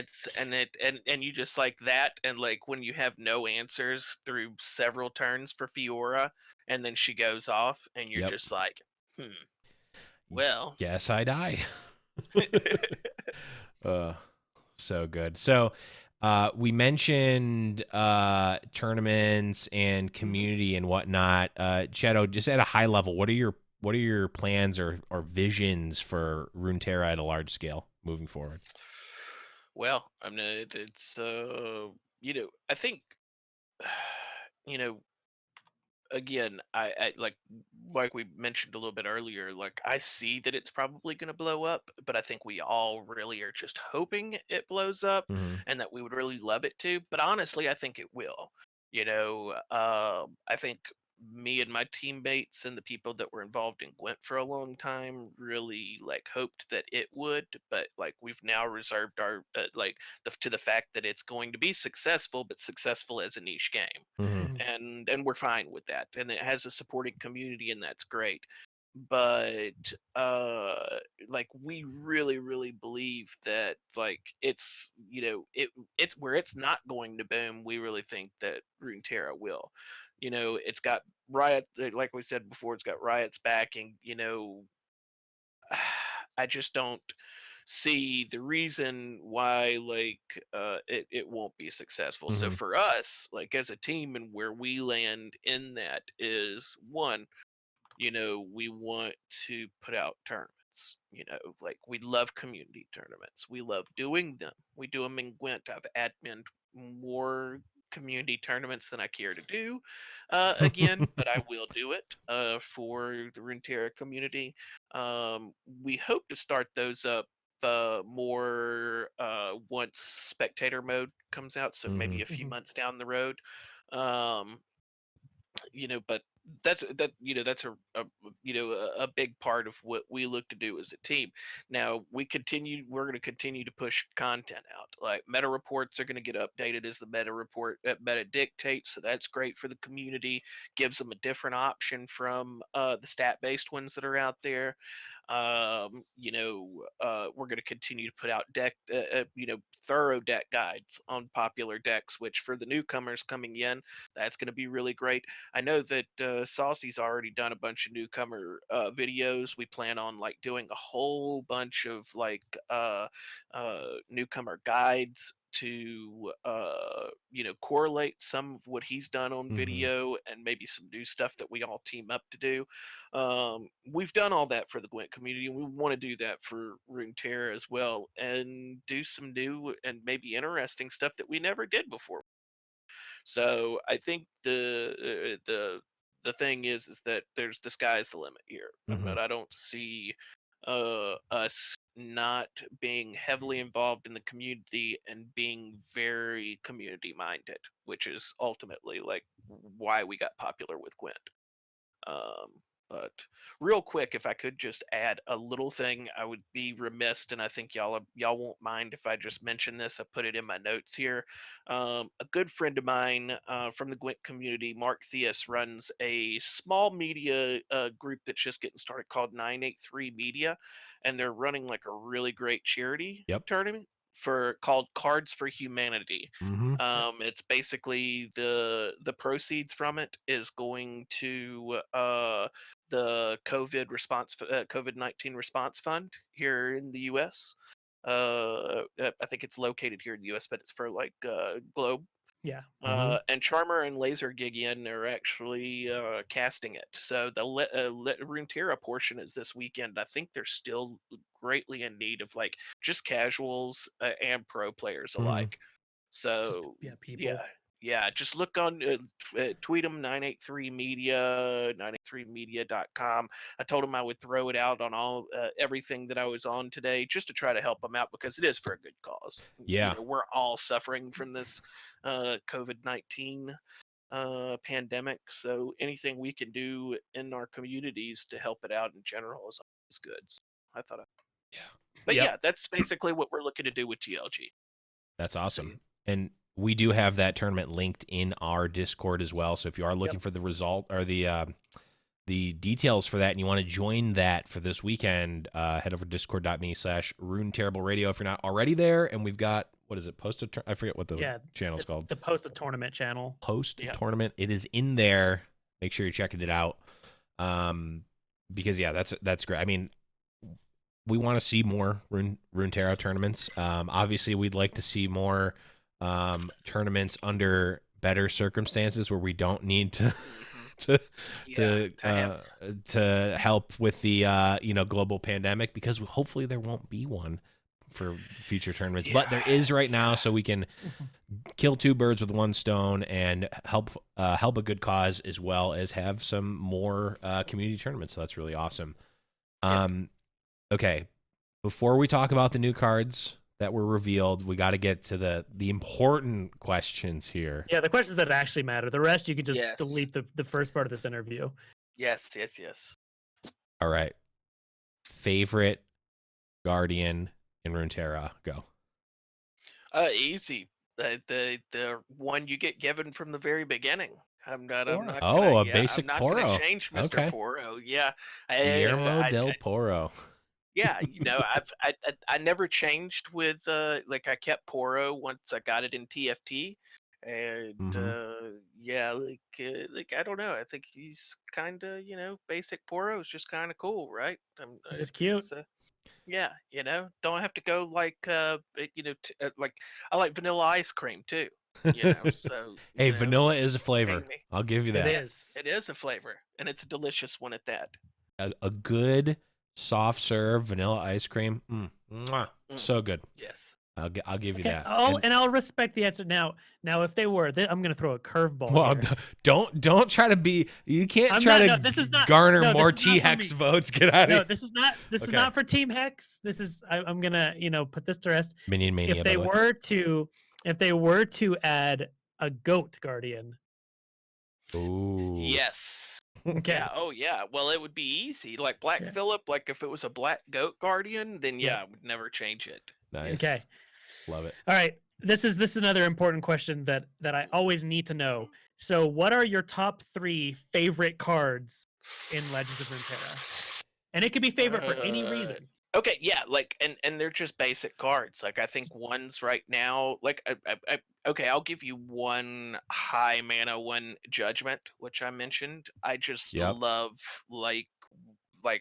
and you just like that, and like when you have no answers through several turns for Fiora, and then she goes off, and you're just like, well, guess I die. So good. So we mentioned tournaments and community and whatnot. Shadow, just at a high level, what are your plans or visions for Runeterra at a large scale moving forward? Well, I mean, it's I think, you know, again, I like we mentioned a little bit earlier, like I see that it's probably going to blow up, but I think we all really are just hoping it blows up, Mm-hmm. and that we would really love it to. But honestly, I think it will. I think me and my teammates and the people that were involved in Gwent for a long time really like hoped that it would, but like we've now reserved our to the fact that it's going to be successful, but successful as a niche game, Mm-hmm. and we're fine with that, and it has a supporting community, and that's great. But like we really believe that like it's where it's not going to boom. We really think that Runeterra will. It's got Riot, like we said before, it's got Riot's backing. I just don't see the reason why it won't be successful. So Mm-hmm. for us, like as a team, and where we land in that is one, we want to put out tournaments. Like we love community tournaments. We love doing them. We do them in Gwent. I've adminned more community tournaments than I care to do again, but I will do it for the Runeterra community. We hope to start those up more once spectator mode comes out, so Mm-hmm. maybe a few months down the road. Um, but that's a big part of what we look to do as a team. Now we're going to continue to push content out. Like meta reports are going to get updated as the meta dictates, so that's great for the community, gives them a different option from the stat based ones that are out there. We're going to continue to put out thorough deck guides on popular decks, which for the newcomers coming in, that's going to be really great. I know that Saucy's already done a bunch of newcomer videos. We plan on like doing a whole bunch of newcomer guides to correlate some of what he's done on Mm-hmm. video, and maybe some new stuff that we all team up to do. We've done all that for the Gwent community, and we want to do that for Runeterra as well, and do some new and maybe interesting stuff that we never did before. So I think the thing is that there's the sky's the limit here. Mm-hmm. I don't see us not being heavily involved in the community and being very community minded, which is ultimately like why we got popular with Gwent. Um, but real quick, if I could just add a little thing, I would be remiss, and I think y'all won't mind if I just mention this. I put it in my notes here. A good friend of mine from the Gwent community, Mark Theus, runs a small media group that's just getting started called 983 Media, and they're running like a really great charity Yep. tournament called Cards for Humanity. Mm-hmm. It's basically the proceeds from it is going to the COVID-19 response fund here in the U.S. I think it's located here in the U.S., but it's for like globe. Yeah. Mm-hmm. And Charmer and Laser Gigian are actually casting it. So the Runeterra portion is this weekend. I think they're still greatly in need of like just casuals and pro players Mm-hmm. alike. So People. yeah, just look on tweet them 983 Media, mainstreammedia.com. I told them I would throw it out on all everything that I was on today, just to try to help them out, because it is for a good cause. Yeah. We're all suffering from this COVID-19 pandemic, so anything we can do in our communities to help it out in general is good. So I thought, but yeah, that's basically what we're looking to do with TLG. That's awesome. And we do have that tournament linked in our Discord as well. So if you are looking for the result or the details for that, and you want to join that for this weekend, head over to discord.me/Runeterrable Radio if you're not already there. And we've got, what is it? I forget what the channel's called. The Post a Tournament channel. Post a Tournament. It is in there. Make sure you're checking it out. Because that's great. I mean, we want to see more Runeterra tournaments. Obviously, we'd like to see more tournaments under better circumstances where we don't need to to help with the global pandemic, because hopefully there won't be one for future tournaments. But there is right now, so we can kill two birds with one stone and help a good cause, as well as have some more community tournaments. So that's really awesome. Okay, before we talk about the new cards that were revealed, we got to get to the important questions here. Yeah, the questions that actually matter. The rest you can just delete the first part of this interview. Yes. All right. Favorite Guardian in Runeterra? Go. Easy. The one you get given from the very beginning. I'm not basic Poro. Gonna change Mr. Poro. Yeah. Guillermo del Poro. Yeah, I never changed with like, I kept Poro once I got it in TFT, and like I don't know, I think he's kind of, basic Poro is just kind of cool, right? It's cute. Yeah, don't have to go like like, I like vanilla ice cream too. So hey, vanilla is a flavor. I'll give you that. It is a flavor, and it's a delicious one at that. A good soft serve vanilla ice cream, so good. Yes, I'll give you that. And I'll respect the answer. Now if they were, I'm going to throw a curveball. Well, don't try to be. You can't garner more T Hex votes. Get out of here. No, this is not. This is not for Team Hex. This is. I'm gonna put this to rest. Minion Mania. If they were to add a goat guardian. Ooh. Yes. Okay. Yeah. Oh, yeah. Well, it would be easy. Like Black Phillip. Like if it was a black goat guardian, then I would never change it. Nice. Okay. Love it. All right. This is another important question that I always need to know. So, what are your top 3 favorite cards in Legends of Runeterra? And it could be favorite for any reason. Okay, yeah, like, and they're just basic cards. Like, I think ones right now, like, okay, I'll give you one high mana one, Judgment, which I mentioned. I just love like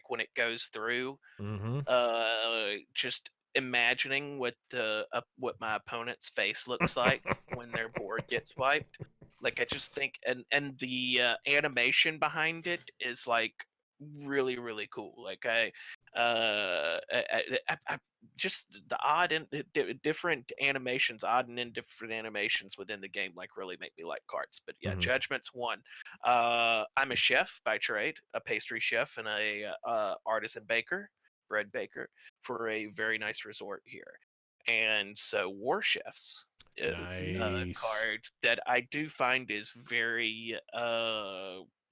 when it goes through, just imagining what my opponent's face looks like when their board gets wiped. Like, I just think, and the animation behind it is like really, really cool. Like, I just the odd and different animations, odd and indifferent animations within the game, like, really make me like cards. But yeah, Judgment's one. I'm a chef by trade, a pastry chef and a artisan baker, bread baker, for a very nice resort here. And so War Chefs is a card that I do find is very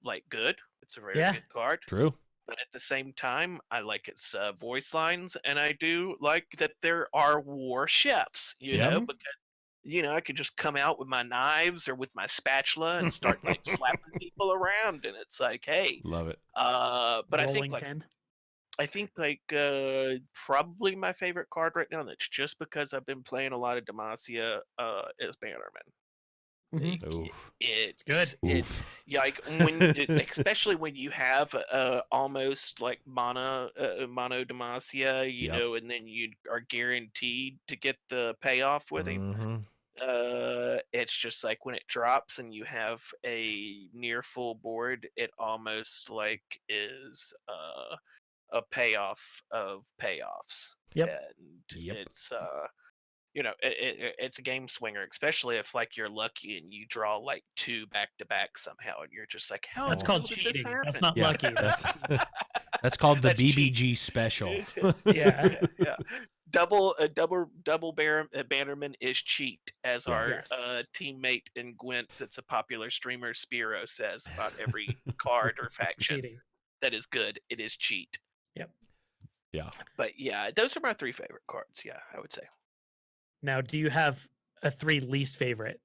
like good. It's a very good card. True. But at the same time, I like its voice lines, and I do like that there are war chefs, know, because I could just come out with my knives or with my spatula and start like slapping people around, and it's like, hey, love it. But I think probably my favorite card right now, and it's just because I've been playing a lot of Demacia, is Bannerman. It's good. Like when, especially when you have almost like mono Demacia, know, and then you are guaranteed to get the payoff with him. It's just like when it drops and you have a near full board, it almost like is a payoff of payoffs. Yep. And it's it's a game swinger, especially if like you're lucky and you draw like 2 back to back somehow, and you're just like, how in That's the called hell did this cheating. That's happen? not Yeah, lucky. that's called the That's cheating. BBG special. Yeah. Yeah. Double Bannerman is cheat, as Yeah. our Yes. teammate in Gwent, that's a popular streamer, Spiro, says about every card or faction Cheating. that is good. It is cheat. Yep. Yeah. But yeah, those are my 3 favorite cards. Yeah, I would say. Now, do you have a 3 least favorite?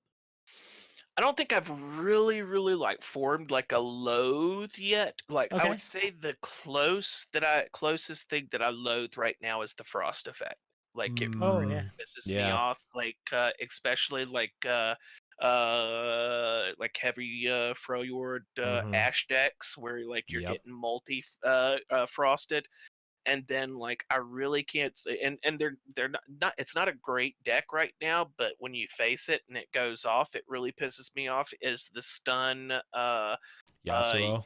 I don't think I've really, really like formed like a loathe yet. Like I Okay. would say the closest thing that I loathe right now is the frost effect. Like it Oh, yeah. pisses me Yeah. off. Like especially like heavy Freljord Ash decks where like you're Yep. getting multi frosted. And then like I really can't say, and they're not it's not a great deck right now, but when you face it and it goes off, it really pisses me off. Is the stun Yasuo.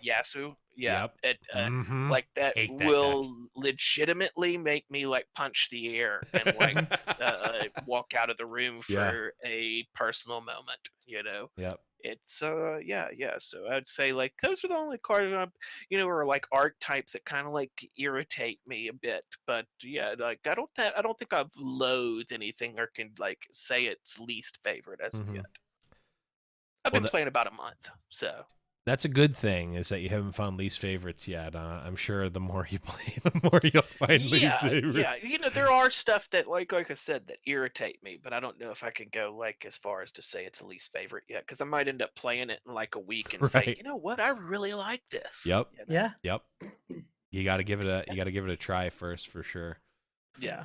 Yasu? Yeah, Yep. it Mm-hmm. like that Hate that will legitimately make me like punch the air and like walk out of the room Yeah. for a personal moment. Yep. It's yeah. So I'd say like those are the only cards or like archetypes that kind of like irritate me a bit. But yeah, like I don't think I've loathed anything or can like say it's least favorite as of yet. I've Well, been playing about a month, so that's a good thing, is that you haven't found least favorites yet. I'm sure the more you play, the more you'll find least favorites. yeah. There are stuff that like I said that irritate me, but I don't know if I could go like as far as to say it's a least favorite yet, because I might end up playing it in like a week and say, Right. you know what, I really like this. Yep. Yeah. Yep. You got to give it a try first, for sure. Yeah,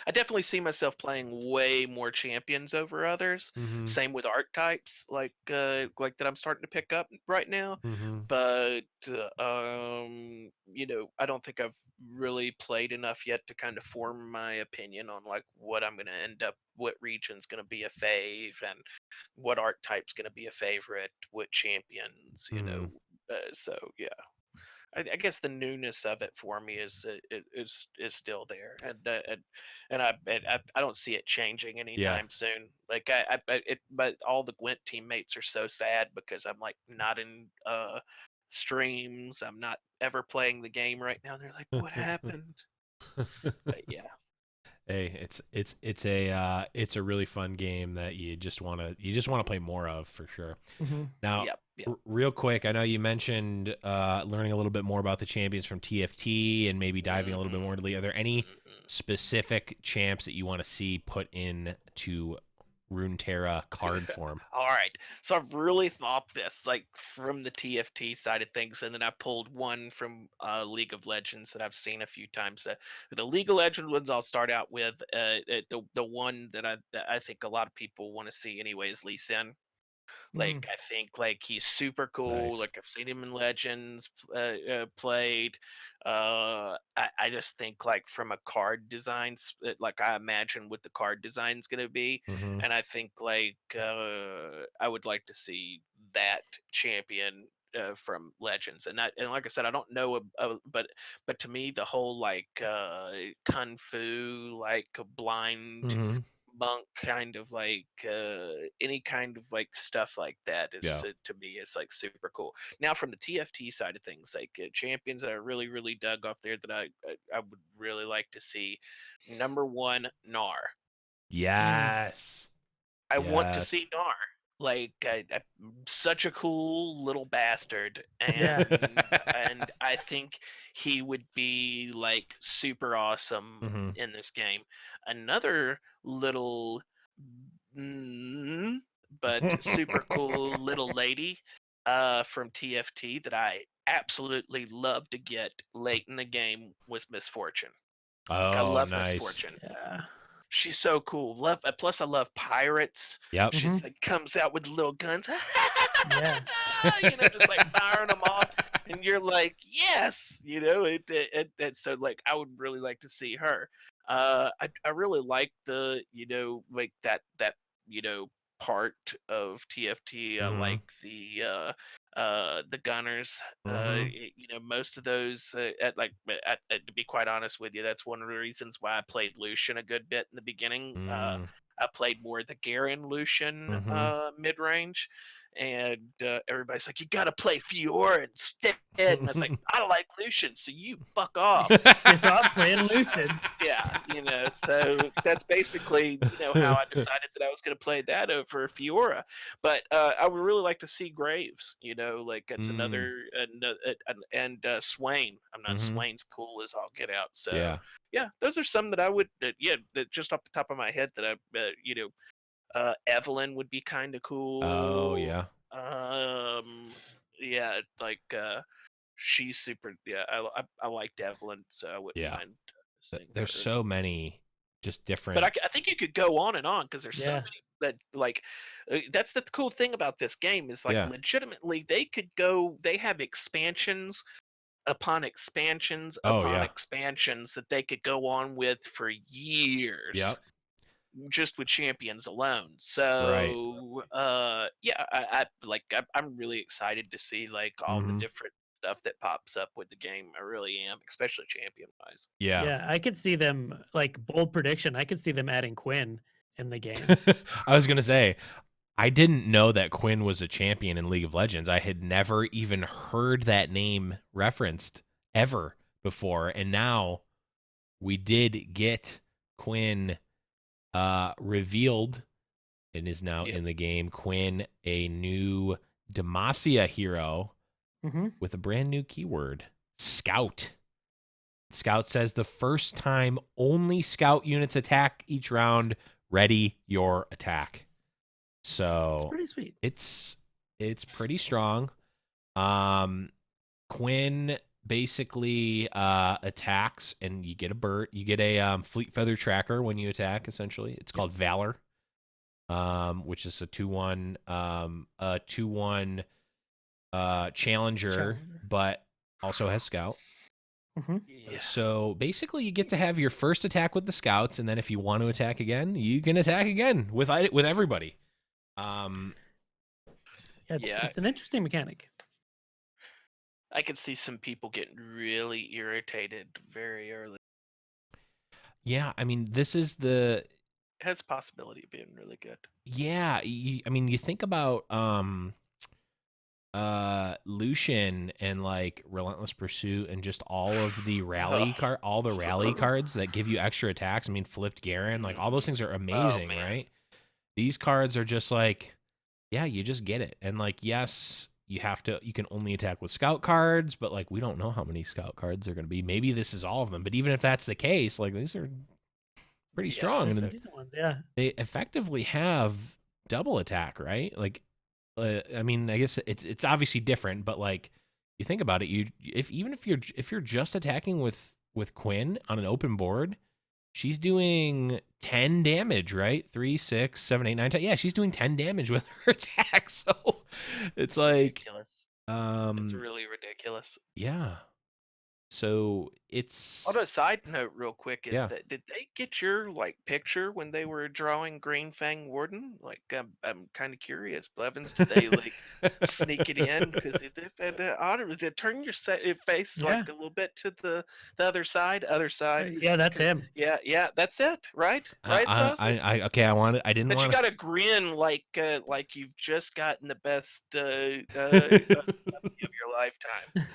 I definitely see myself playing way more champions over others. Mm-hmm. Same with archetypes, like that I'm starting to pick up right now. Mm-hmm. But I don't think I've really played enough yet to kind of form my opinion on like what I'm gonna end up, what region's gonna be a fave, and what archetype's gonna be a favorite, what champions. So yeah. I guess the newness of it for me is still there, and I don't see it changing anytime soon. Like but all the Gwent teammates are so sad because I'm like not in streams. I'm not ever playing the game right now. They're like, what happened? But yeah. Hey, it's a really fun game that you just want to play more of, for sure. Mm-hmm. Now, Yep. real quick, I know you mentioned learning a little bit more about the champions from TFT and maybe diving a little bit more into. Are there any specific champs that you want to see put into Runeterra card form? All right. So I've really thought this like from the TFT side of things, and then I pulled one from League of Legends that I've seen a few times. The League of Legends ones I'll start out with. The one that I think a lot of people want to see anyway is Lee Sin. Like I think like he's super cool. Nice. Like I've seen him in Legends played. I just think like from a card designs, like I imagine what the card design's gonna be, Mm-hmm. and I think like I would like to see that champion from Legends, and like I said, I don't know, but to me the whole like kung fu like blind Mm-hmm. monk kind of like any kind of like stuff like that is Yeah. to me is like super cool. Now from the TFT side of things, like champions that I really dug off there that I would really like to see. Number one, Nar. Yes. I want to see Nar. Like such a cool little bastard, and I think he would be like super awesome Mm-hmm. in this game. Another little, but super cool little lady from TFT that I absolutely love to get late in the game was Miss Fortune. Like, I Oh, love Miss nice. Fortune. Yeah. She's so cool. Plus I love pirates. Yep. She's like comes out with little guns. Yeah. Just like firing them off, and you're like, yes, so like I would really like to see her. I really like the like that part of TFT. I Mm-hmm. like the gunners. Mm-hmm. Most of those to be quite honest with you, that's one of the reasons why I played Lucian a good bit in the beginning. Mm. I played more the Garen Lucian mid range, and everybody's like, you gotta play Fiora instead. And I was like, I like Lucian, so you fuck off. Yeah, so I'm playing Lucian. Yeah, so that's basically how I decided that I was going to play that over Fiora. But I would really like to see Graves. Like it's another and Swain. I'm not Swain's cool as all get out. So yeah, those are some that I would that just off the top of my head that I Evelyn would be kind of cool. Oh yeah. Yeah, like she's super. Yeah, I liked Evelyn, so I wouldn't mind. There's so many just different. But I think you could go on and on because there's so many that like. That's the cool thing about this game is like legitimately they could go. They have expansions upon expansions upon expansions that they could go on with for years. Yep. Just with champions alone. So I'm really excited to see like all the different stuff that pops up with the game. I really am, especially champion wise. Yeah, I could see them, like, bold prediction, I could see them adding Quinn in the game. I was gonna say, I didn't know that Quinn was a champion in League of Legends. I had never even heard that name referenced ever before, and now we did get Quinn revealed and is now in the game. Quinn, a new Demacia hero with a brand new keyword, Scout. Scout says the first time only Scout units attack each round. Ready your attack. So it's pretty sweet. It's pretty strong. Quinn basically attacks, and you get a fleet feather tracker when you attack. Essentially, it's called Valor, which is a 2/1 challenger, but also has Scout. So basically, you get to have your first attack with the Scouts, and then if you want to attack again, you can attack again with everybody. It's an interesting mechanic. I could see some people getting really irritated very early. Yeah, I mean, this is it has possibility of being really good. Yeah, I mean, you think about Lucian and like Relentless Pursuit and just all of the rally cards that give you extra attacks. I mean, flipped Garen, like all those things are amazing, right? These cards are just like, yeah, you just get it. And like, yes, you can only attack with Scout cards, but like, we don't know how many Scout cards are going to be. Maybe this is all of them, but even if that's the case, like these are pretty strong. And decent ones, yeah. They effectively have double attack, right? Like, I mean, I guess it's obviously different, but like you think about it, if you're just attacking with Quinn on an open board, she's doing 10 damage, right? 3, 6, 7, 8, 9, 10. Yeah, she's doing 10 damage with her attack. So it's like ridiculous. It's really ridiculous. Yeah. So it's on a side note real quick is that did they get your like picture when they were drawing Green Fang Warden? Like I'm kind of curious, Blevins, did they like sneak it in? Because if to turn your face like a little bit to the other side. Yeah, that's him. Yeah, that's it, right? Saucy? I didn't want you got a grin like you've just gotten the best of your lifetime.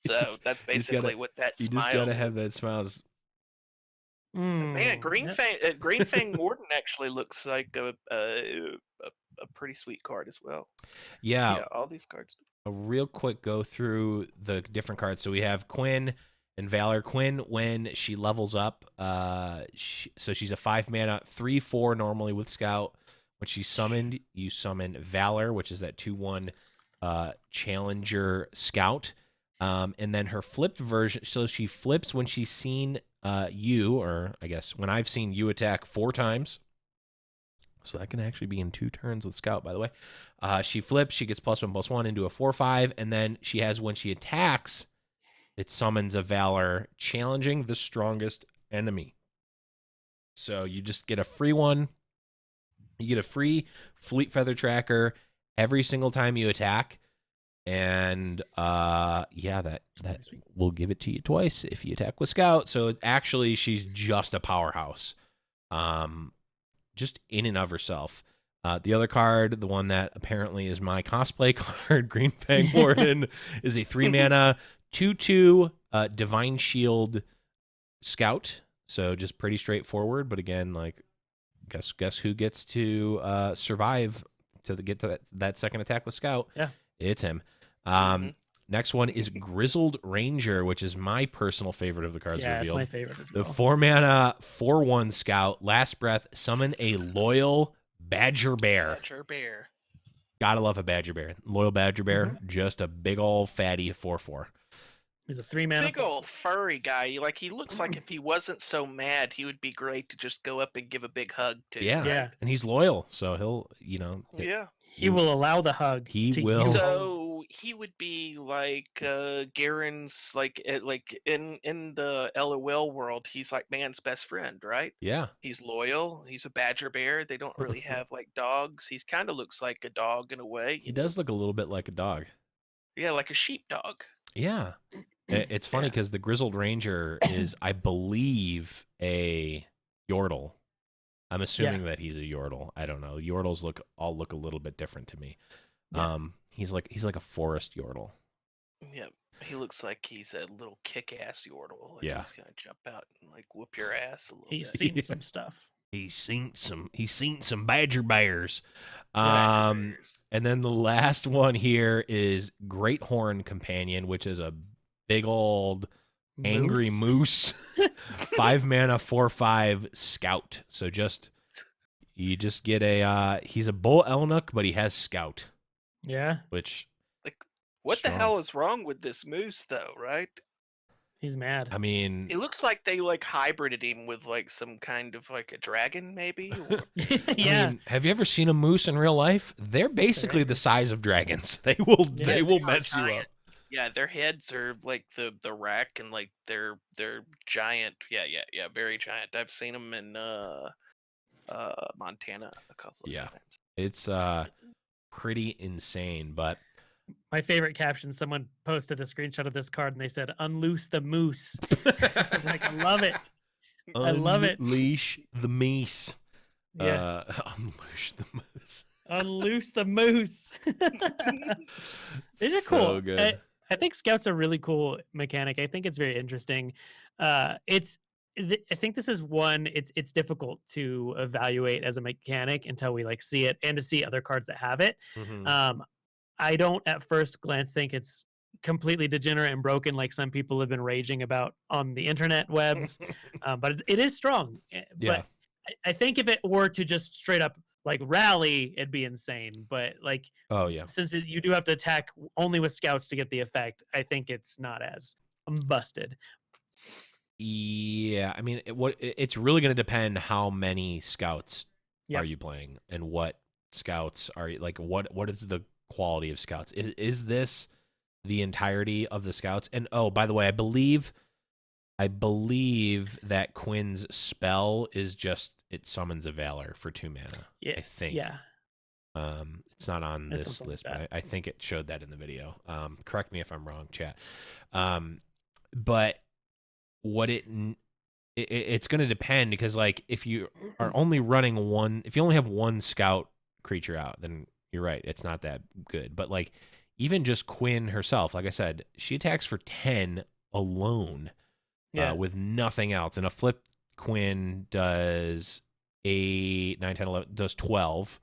So that's basically what that smile. You just gotta have that smile. Man, Green Fang Warden actually looks like a pretty sweet card as well. Yeah, all these cards. A real quick go through the different cards. So we have Quinn and Valor. Quinn, when she levels up, so she's a 5-mana 3/4 normally with Scout. When she's summoned, you summon Valor, which is that 2/1 challenger Scout. And then her flipped version, so she flips when she's seen you, or I guess when I've seen you attack 4 times. So that can actually be in 2 turns with Scout, by the way. She flips, she gets +1/+1 into a 4/5, and then she has, when she attacks, it summons a Valor challenging the strongest enemy. So you just get a free one. You get a free Fleet Feather Tracker every single time you attack. And that will give it to you twice if you attack with Scout. So actually, she's just a powerhouse. just in and of herself. The other card, the one that apparently is my cosplay card, Green Fang Warden, is a 3-mana 2/2 Divine Shield Scout. So just pretty straightforward. But again, like, guess who gets to survive to get to that second attack with Scout? Yeah, it's him. Next one is Grizzled Ranger, which is my personal favorite of the cards revealed. Yeah, it's my favorite as well. The 4-mana 4/1 Scout. Last breath, summon a loyal Badger Bear. Badger Bear. Gotta love a Badger Bear. Loyal Badger Bear, just a big old fatty 4/4. He's a 3-mana. Big old furry guy. Like, he looks like if he wasn't so mad, he would be great to just go up and give a big hug to. Yeah, yeah. And he's loyal, so he'll, Yeah. He will allow the hug. He will. So he would be like Garen's, like in the LOL world, he's like man's best friend, right? Yeah. He's loyal. He's a Badger Bear. They don't really have like dogs. He's kind of looks like a dog in a way. He does look a little bit like a dog. Yeah, like a sheepdog. Yeah. It's funny because the Grizzled Ranger is, I believe, a Yordle. I'm assuming that he's a Yordle. I don't know. Yordles all look a little bit different to me. Yeah. He's like a forest Yordle. Yep. He looks like he's a little kick-ass Yordle. Like yeah. He's gonna jump out and like whoop your ass a little He's bit. seen some stuff. He's seen some Badger Bears. And then the last one here is Great Horn Companion, which is a big old angry moose. 5-mana 4/5 Scout. So you just get a he's a Bull Elnuk, but he has Scout. Yeah. Which, like, what the hell is wrong with this moose though, right? He's mad. I mean, it looks like they like hybrided him with like some kind of like a dragon, maybe. Or... yeah. I mean, have you ever seen a moose in real life? They're basically the size of dragons. They will mess you up. Yeah, their heads are like the rack, and like they're giant. Yeah, very giant. I've seen them in Montana a couple of times. It's pretty insane, but my favorite caption, someone posted a screenshot of this card and they said, "Unloose the moose." I was like, I love it. I love it. Unleash the meese. Yeah. Unleash the moose. Unloose the moose. These are cool. So good. I think Scout's a really cool mechanic. I think it's very interesting. I think this is one, it's difficult to evaluate as a mechanic until we like see it and to see other cards that have it. I don't at first glance think it's completely degenerate and broken like some people have been raging about on the internet webs, but it is strong. But I think if it were to just straight up like rally, it'd be insane. But like, since you do have to attack only with Scouts to get the effect, I think it's not as busted. Yeah, I mean, it's really going to depend how many Scouts are you playing and what Scouts are like. What is the quality of Scouts? Is this the entirety of the Scouts? And oh, by the way, I believe that Quinn's spell is just it summons a Valor for 2 mana. Yeah, I think. Yeah. It's not on this list, but I think it showed that in the video. Correct me if I'm wrong, chat. But what it's going to depend, because like if you are only running if you only have one Scout creature out, then you're right, it's not that good. But like even just Quinn herself, like I said, she attacks for 10 alone, with nothing else. And a flip Quinn does 8, 9, 10, 11, does 12,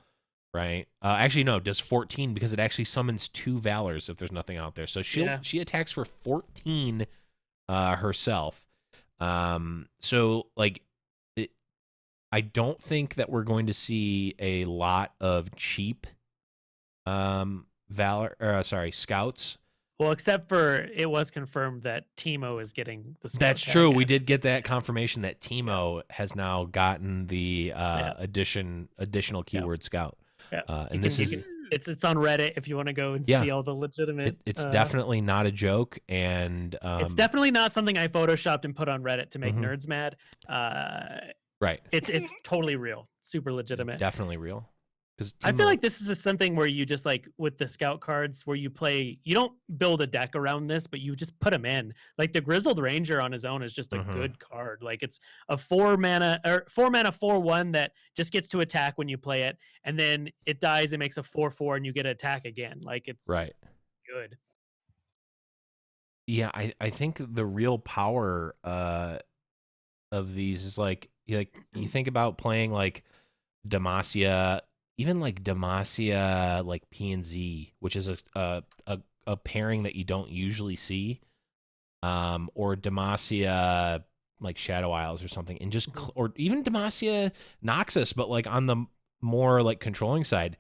right? Actually, no, does 14 because it actually summons 2 Valors if there's nothing out there. So she attacks for 14 herself. So like I don't think that we're going to see a lot of cheap Scouts. Well, except for it was confirmed that Teemo is getting the Scout. That's true. We did get that confirmation that Teemo has now gotten the additional keyword Scout. Yeah. And it's on Reddit if you want to go and see all the legitimate. It's definitely not a joke, and it's definitely not something I photoshopped and put on Reddit to make nerds mad. Right. It's totally real, super legitimate. Definitely real. I feel like this is something where you just like with the scout cards where you don't build a deck around this, but you just put them in. Like the Grizzled Ranger on his own is just a good card. Like it's a 4-mana 4-1 that just gets to attack when you play it, and then it dies and makes a 4/4 and you get to attack again. Like it's good. Yeah, I think the real power of these is like you think about playing like Demacia, even like Demacia, like P&Z, which is a pairing that you don't usually see, or Demacia like Shadow Isles or something, and just or even Demacia Noxus, but like on the more like controlling side,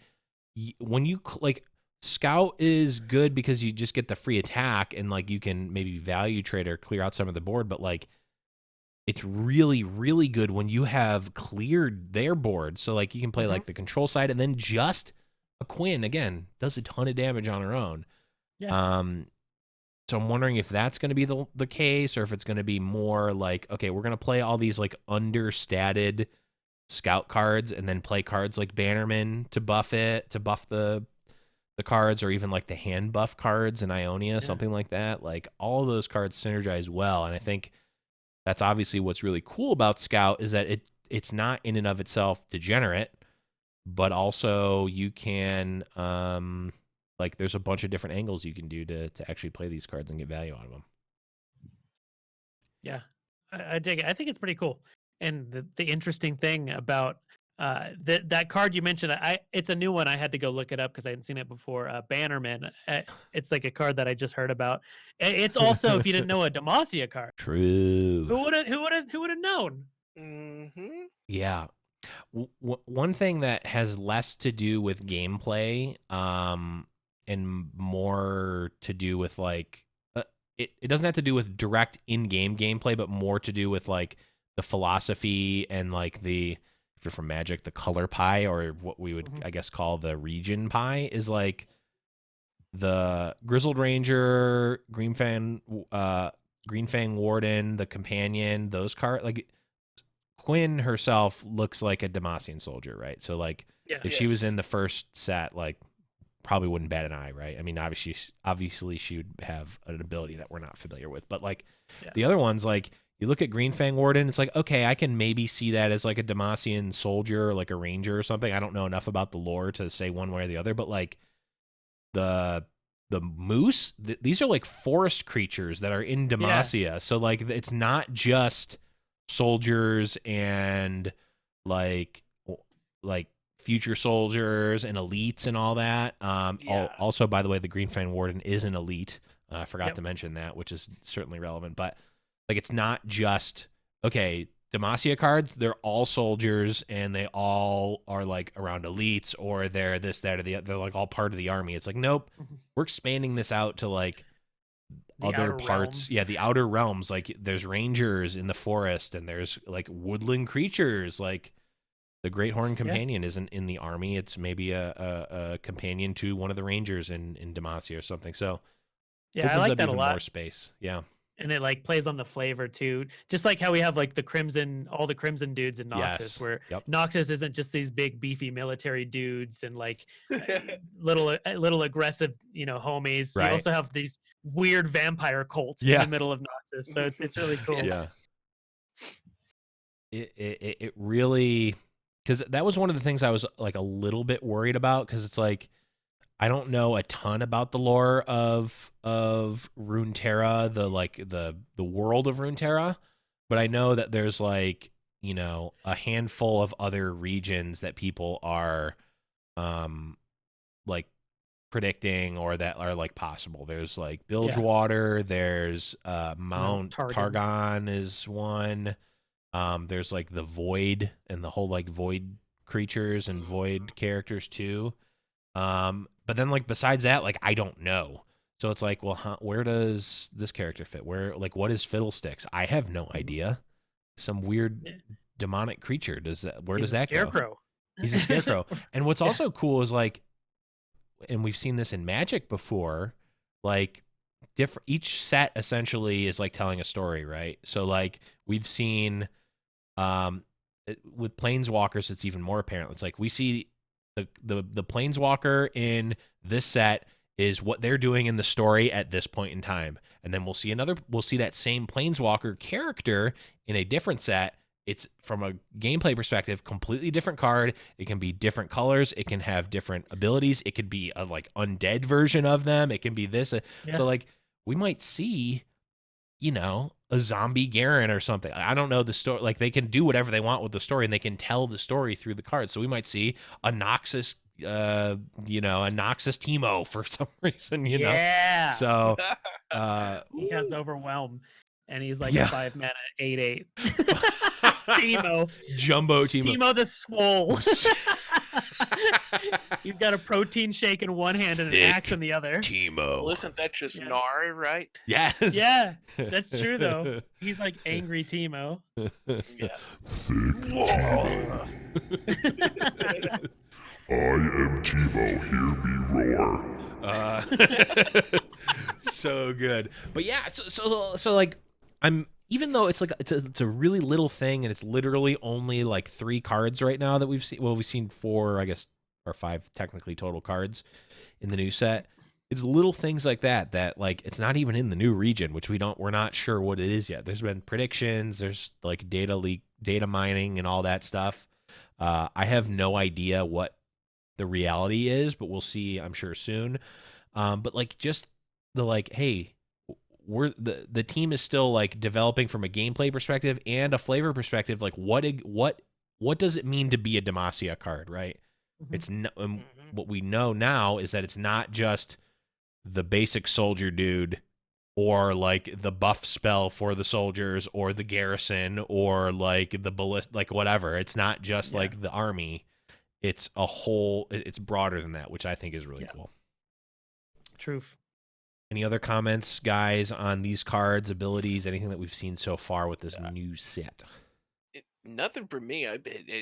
when you like Scout is good because you just get the free attack and like you can maybe value trade or clear out some of the board, but like it's really, really good when you have cleared their board. So, like, you can play, like, the control side, and then just a Quinn, again, does a ton of damage on her own. Yeah. So I'm wondering if that's going to be the case, or if it's going to be more like, okay, we're going to play all these, like, understated scout cards, and then play cards like Bannerman to buff the cards, or even, like, the hand buff cards in Ionia, something like that. Like, all of those cards synergize well, and I think that's obviously what's really cool about Scout is that it's not in and of itself degenerate, but also you can like there's a bunch of different angles you can do to actually play these cards and get value out of them. Yeah, I dig it. I think it's pretty cool. And the interesting thing about that card you mentioned, it's a new one. I had to go look it up because I hadn't seen it before. Bannerman. It's like a card that I just heard about. It's also, if you didn't know, a Demacia card. True. Who would have known? Yeah. One thing that has less to do with gameplay, and more to do with like it doesn't have to do with direct in-game gameplay, but more to do with like the philosophy and like if you're from Magic, the color pie, or what we would I guess call the region pie, is like the Grizzled Ranger, Greenfang Warden, the Companion, those cards. Like Quinn herself looks like a Demacian soldier, right? So like if she was in the first set, like probably wouldn't bat an eye, right? I mean, obviously she would have an ability that we're not familiar with, but like the other ones, like you look at Greenfang Warden, it's like, okay, I can maybe see that as like a Demacian soldier or like a ranger or something. I don't know enough about the lore to say one way or the other, but like the moose, these are like forest creatures that are in Demacia. So like it's not just soldiers and like future soldiers and elites and all that. Also, by the way, the Greenfang Warden is an elite. I forgot to mention that, which is certainly relevant. But like, it's not just okay. Demacia cards, they're all soldiers and they all are like around elites, or they're this, that, or the other. They're like all part of the army. It's like, nope, we're expanding this out to like the other parts. Realms. The outer realms. Like there's rangers in the forest, and there's like woodland creatures. Like the Great Horn Companion isn't in the army. It's maybe a companion to one of the rangers in Demacia or something. So I like that a lot. More space. Yeah. And it like plays on the flavor too, just like how we have like all the crimson dudes in Noxus, where Noxus isn't just these big beefy military dudes and like little aggressive, homies. You also have these weird vampire cult in the middle of Noxus, so it's really cool. Yeah, it really, because that was one of the things I was like a little bit worried about, because it's like I don't know a ton about the lore of Runeterra, the world of Runeterra, but I know that there's like, a handful of other regions that people are like predicting or that are like possible. There's like Bilgewater, there's Mount Targon is one. There's like the Void and the whole like Void creatures and Void characters too. But then like besides that, like I don't know. So it's like, well, where does this character fit? Where, like, what is Fiddlesticks? I have no idea. Some weird demonic creature. Where does that go? He's a scarecrow. And what's also cool is like, and we've seen this in Magic before, like each set essentially is like telling a story, right? So like we've seen with Planeswalkers, it's even more apparent. It's like we see the Planeswalker in this set is what they're doing in the story at this point in time. And then we'll see that same Planeswalker character in a different set. It's from a gameplay perspective, completely different card. It can be different colors. It can have different abilities. It could be a like undead version of them. It can be this. So like we might see, a zombie Garen or something. I don't know the story. Like they can do whatever they want with the story, and they can tell the story through the cards. So we might see a Noxus, a Noxus Teemo for some reason. Yeah. So he has Overwhelm, and he's like a 5-mana 8/8. Teemo. Jumbo Teemo. Teemo the Swole. He's got a protein shake in one hand and an axe in the other. Teemo. Well, isn't that just Nari, right? Yes. Yeah, that's true though. He's like angry Teemo. Yeah. I am Teemo, hear me roar. So good. But yeah, so like even though it's like it's a really little thing, and it's literally only like 3 cards right now that we've seen. Well, we've seen 4, I guess, or 5 technically total cards in the new set. It's little things like that like it's not even in the new region, which we're not sure what it is yet. There's been predictions, there's like data mining and all that stuff. I have no idea what the reality is, but we'll see, I'm sure, soon. But like just hey, the team is still like developing from a gameplay perspective and a flavor perspective. Like what does it mean to be a Demacia card, right? It's what we know now is that it's not just the basic soldier dude, or like the buff spell for the soldiers, or the garrison, or like the ballist, like whatever. It's not just like the army. It's a whole. It's broader than that, which I think is really cool. Truth. Any other comments, guys, on these cards, abilities, anything that we've seen so far with this new set? Nothing for me.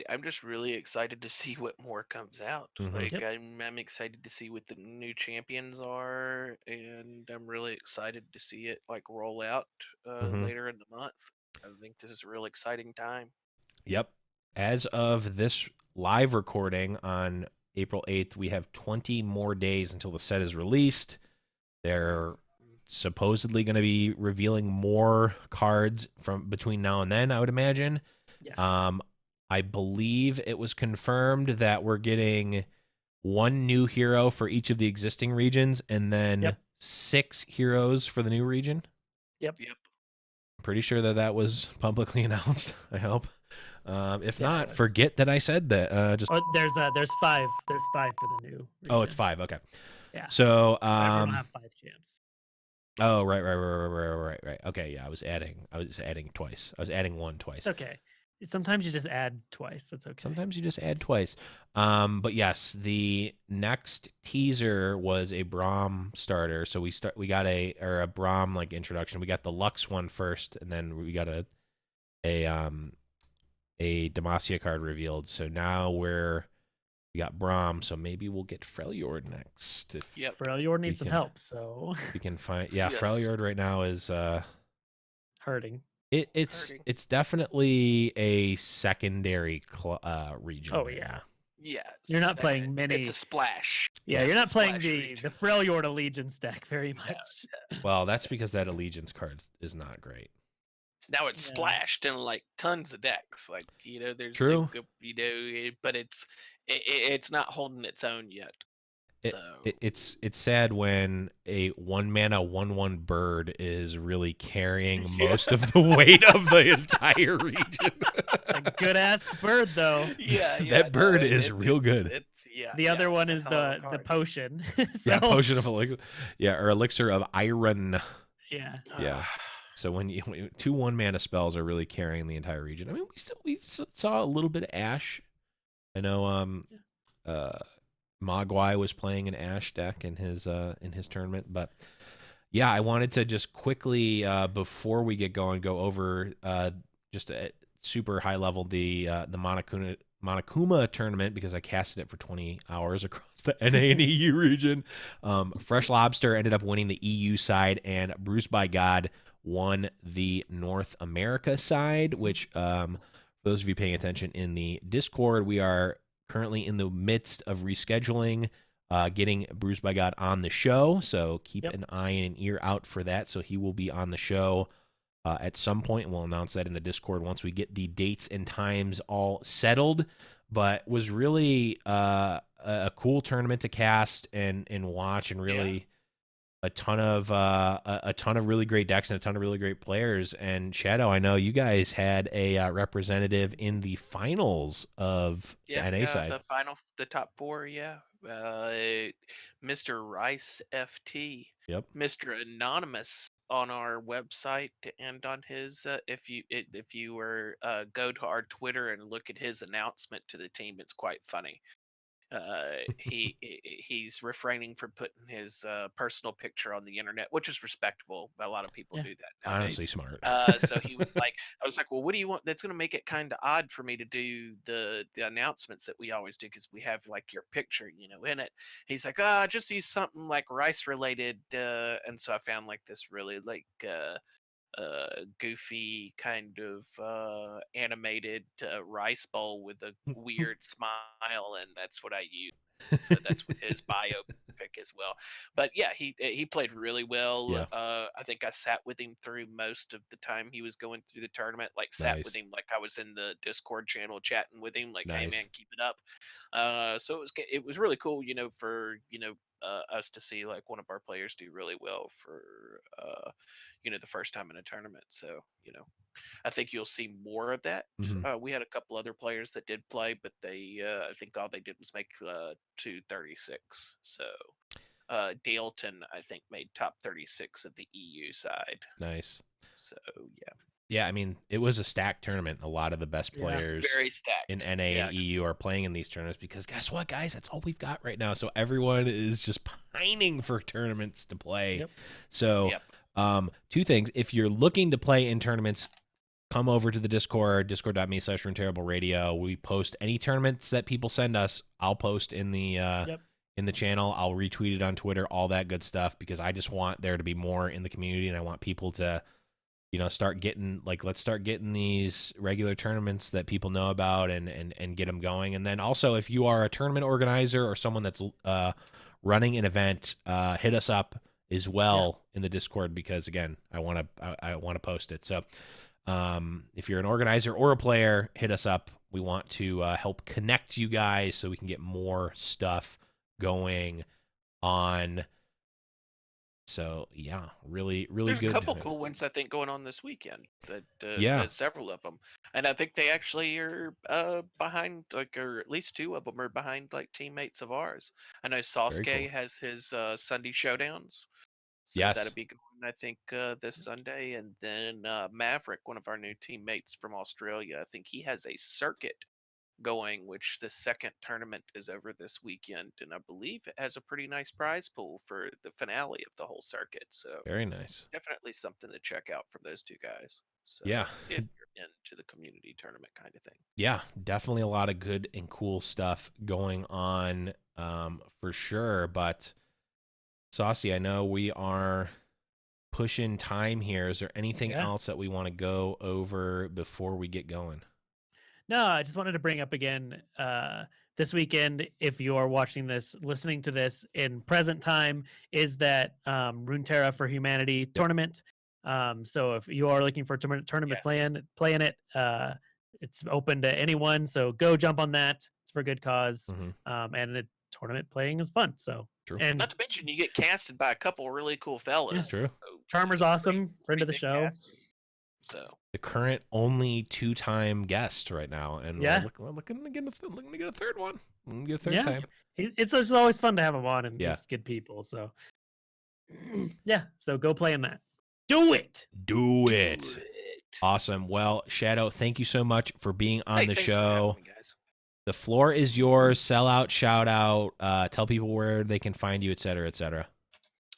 I'm just really excited to see what more comes out. Like I'm excited to see what the new champions are, and I'm really excited to see it like roll out later in the month. I think this is a real exciting time. Yep. As of this live recording on April 8th, we have 20 more days until the set is released. They're supposedly going to be revealing more cards from between now and then, I would imagine. Yeah. I believe it was confirmed that we're getting 1 new hero for each of the existing regions, and then 6 heroes for the new region. Yep. I'm pretty sure that was publicly announced, I hope. If not, forget that I said that. There's 5. There's 5 for the new region. Oh, it's 5. Okay. Yeah. So everyone will have 5 champs. Oh, right. Okay, yeah, I was adding twice. I was adding 1 twice. It's okay. Sometimes you just add twice. That's okay. Sometimes you just add twice. But yes, the next teaser was a Braum starter. So we got a Braum like introduction. We got the Lux one first, and then we got a Demacia card revealed. So now we got Braum, so maybe we'll get Freljord next. Freljord needs some help, so we can find. Yeah, yes. Freljord right now is hurting. It's definitely a secondary region. Oh yeah. Yeah. You're not playing many. It's a splash. Yeah, you're not playing the Freljord Allegiance deck very much. Yeah. Well, that's because that Allegiance card is not great. Now it's splashed in like tons of decks. Like there's true. But it's not holding its own yet. It's sad when a 1-mana 1/1 bird is really carrying most of the weight of the entire region. It's a good ass bird though. Yeah, that bird is real good. The other one is the potion. Yeah, potion of elixir. Yeah, or elixir of iron. Yeah. Yeah. So when 2 1-mana spells are really carrying the entire region. I mean, we saw a little bit of Ash. I know Mogwai was playing an Ash deck in his tournament, but yeah, I wanted to just quickly before we get going go over just a super high level the Monokuma tournament, because I casted it for 20 hours across the NA and EU region. Fresh Lobster ended up winning the EU side, and Bruce by God won the North America side, which for those of you paying attention in the Discord, we are currently in the midst of rescheduling, getting Bruised by God on the show. So keep an eye and an ear out for that. So he will be on the show at some point, and we'll announce that in the Discord once we get the dates and times all settled. But was really a cool tournament to cast and watch, and really a ton of really great decks and a ton of really great players. And Shadow, I know you guys had a representative in the finals of the NA side. The top 4, Mr. Rice FT, Mr. Anonymous on our website, and on his if you were go to our Twitter and look at his announcement to the team, it's quite funny. He's refraining from putting his personal picture on the internet, which is respectable. A lot of people do that nowadays. Honestly, smart. So he was like, I was like, well, what do you want? That's going to make it kind of odd for me to do the announcements that we always do, because we have like your picture, in it. He's like, just use something like rice related. And so I found like this really like goofy kind of animated rice bowl with a weird smile, and that's what I use. So that's with his bio pic as well. But yeah, he played really well. I think I sat with him through most of the time he was going through the tournament. Like sat with him like I was in the Discord channel chatting with him. Like, hey man, keep it up. So it was really cool, for us to see like one of our players do really well for the first time in a tournament. So I think you'll see more of that. We had a couple other players that did play, but they I think all they did was make 236. So Dalton, I think, made top 36 of the EU side. Nice. So yeah, I mean, it was a stacked tournament. A lot of the best players very stacked in NA and EU are playing in these tournaments, because guess what, guys? That's all we've got right now. So everyone is just pining for tournaments to play. So two things. If you're looking to play in tournaments, come over to the Discord, discord.me/Runeterrable Radio. We post any tournaments that people send us. I'll post in the channel. I'll retweet it on Twitter, all that good stuff, because I just want there to be more in the community, and I want people to start getting, like, let's start getting these regular tournaments that people know about and get them going. And then also, if you are a tournament organizer or someone that's running an event, hit us up as well in the Discord, because again, I want to post it. So if you're an organizer or a player, hit us up. We want to help connect you guys so we can get more stuff going on. So yeah, really There's good. There's a couple cool ones I think going on this weekend. Several of them, and I think they actually are behind, like, or at least 2 of them are behind like teammates of ours. I know Sasuke has his Sunday showdowns, so that'll be going, I think, this Sunday. And then Maverick, one of our new teammates from Australia, I think he has a circuit going, which the second tournament is over this weekend, and I believe it has a pretty nice prize pool for the finale of the whole circuit. So very nice. Definitely something to check out from those 2 guys. So if you're into the community tournament kind of thing. Yeah, definitely a lot of good and cool stuff going on, for sure. But Saucy, I know we are pushing time here. Is there anything else that we want to go over before we get going? No, I just wanted to bring up again, this weekend, if you are watching this, listening to this in present time, is that Runeterra for Humanity tournament. So if you are looking for a tournament playing it, it's open to anyone. So go jump on that. It's for a good cause. And the tournament playing is fun. So and not to mention, you get casted by a couple really cool fellas. Yeah, true. So, Charmer's awesome, friend of the show. So the current only 2-time guest right now, and we're looking to get a third one. Get a third time. It's just always fun to have him on, and he's good people. So so go play in that. Do it. Awesome. Well, Shadow, thank you so much for being on the show. For having me, guys. The floor is yours. Sell out, shout out, tell people where they can find you, etc., etc.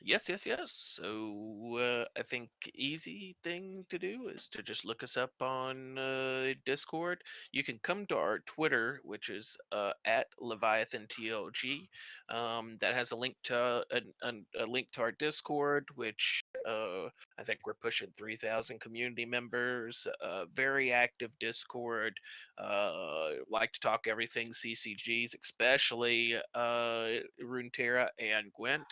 Yes. So I think easy thing to do is to just look us up on Discord. You can come to our Twitter, which is at Leviathan TLG. That has a link to a link to our Discord, which I think we're pushing 3,000 community members. Very active Discord. Like to talk everything CCGs, especially Runeterra and Gwent.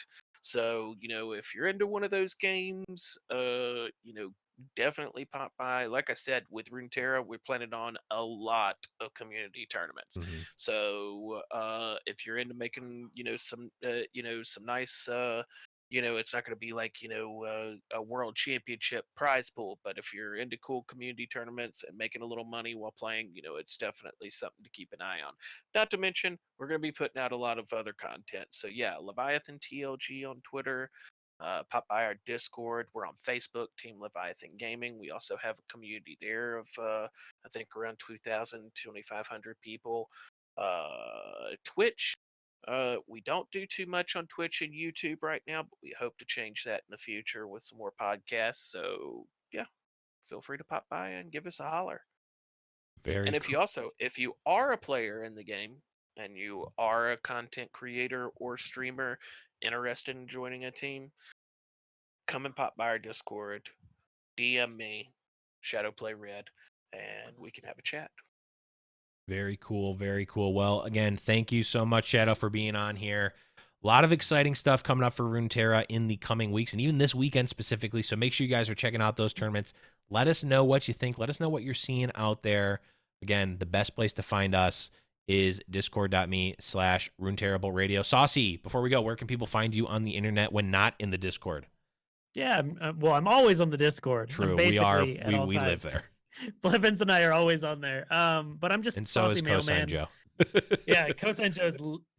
So, if you're into one of those games, definitely pop by. Like I said, with Runeterra, we're planning on a lot of community tournaments. So, if you're into making, some nice, it's not going to be like, a world championship prize pool, but if you're into cool community tournaments and making a little money while playing, it's definitely something to keep an eye on. Not to mention, we're going to be putting out a lot of other content. So yeah, Leviathan TLG on Twitter. Pop by our Discord. We're on Facebook, Team Leviathan Gaming. We also have a community there of I think around 2,000, 2,500 people. Twitch. We don't do too much on Twitch and YouTube right now, but we hope to change that in the future with some more podcasts. So yeah, feel free to pop by and give us a holler. And if you are a player in the game and you are a content creator or streamer interested in joining a team, come and pop by our Discord, DM me, ShadowplayRed, and we can have a chat. Very cool. Very cool. Well, again, thank you so much, Shadow, for being on here. A lot of exciting stuff coming up for Runeterra in the coming weeks and even this weekend specifically. So make sure you guys are checking out those tournaments. Let us know what you think. Let us know what you're seeing out there. Again, the best place to find us is discord.me/Runeterrable Radio. Saucy, before we go, where can people find you on the internet when not in the Discord? Yeah, well, I'm always on the Discord. True, we live there. Blevins and I are always on there. But I'm just and so Saucy is Mailman. Cosign Joe. Yeah, Cosign Joe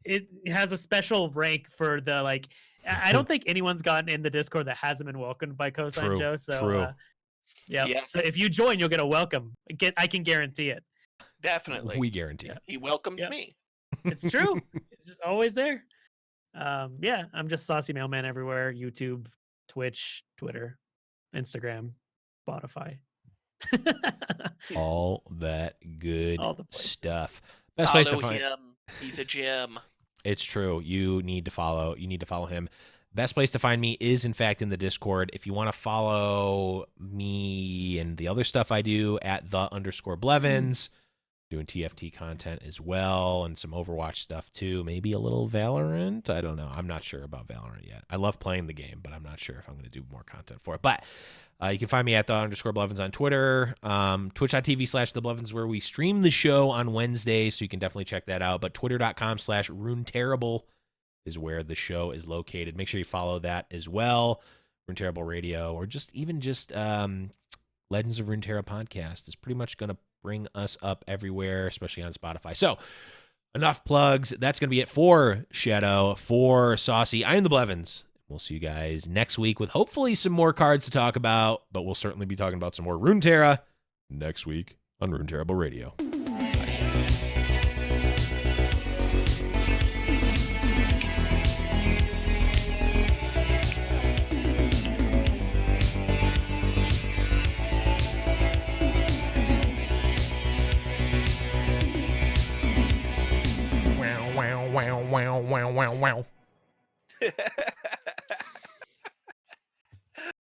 it has a special rank for the like. I don't think anyone's gotten in the Discord that hasn't been welcomed by Cosign Joe. So true. Yeah. Yes. So if you join, you'll get a welcome. I can guarantee it. Definitely. We guarantee it. He welcomed me. It's true. It's always there. Yeah, I'm just Saucy Mailman everywhere. YouTube, Twitch, Twitter, Instagram, Spotify. All that good stuff. Best place to find him. He's a gem. It's true. You need to follow him. Best place to find me is, in fact, in the Discord. If you want to follow me and the other stuff I do at _Blevins, doing TFT content as well and some Overwatch stuff too. Maybe a little Valorant. I don't know. I'm not sure about Valorant yet. I love playing the game, but I'm not sure if I'm going to do more content for it. But you can find me at _Blevins on Twitter, twitch.tv/theblevins, where we stream the show on Wednesdays, so you can definitely check that out. But twitter.com/Runeterrable is where the show is located. Make sure you follow that as well. Runeterrable Radio, or just Legends of Runeterra podcast is pretty much going to bring us up everywhere, especially on Spotify. So enough plugs. That's going to be it for Shadow, for Saucy. I am the Blevins. We'll see you guys next week with hopefully some more cards to talk about, but we'll certainly be talking about some more Runeterra next week on Runeterrable Radio. Wow.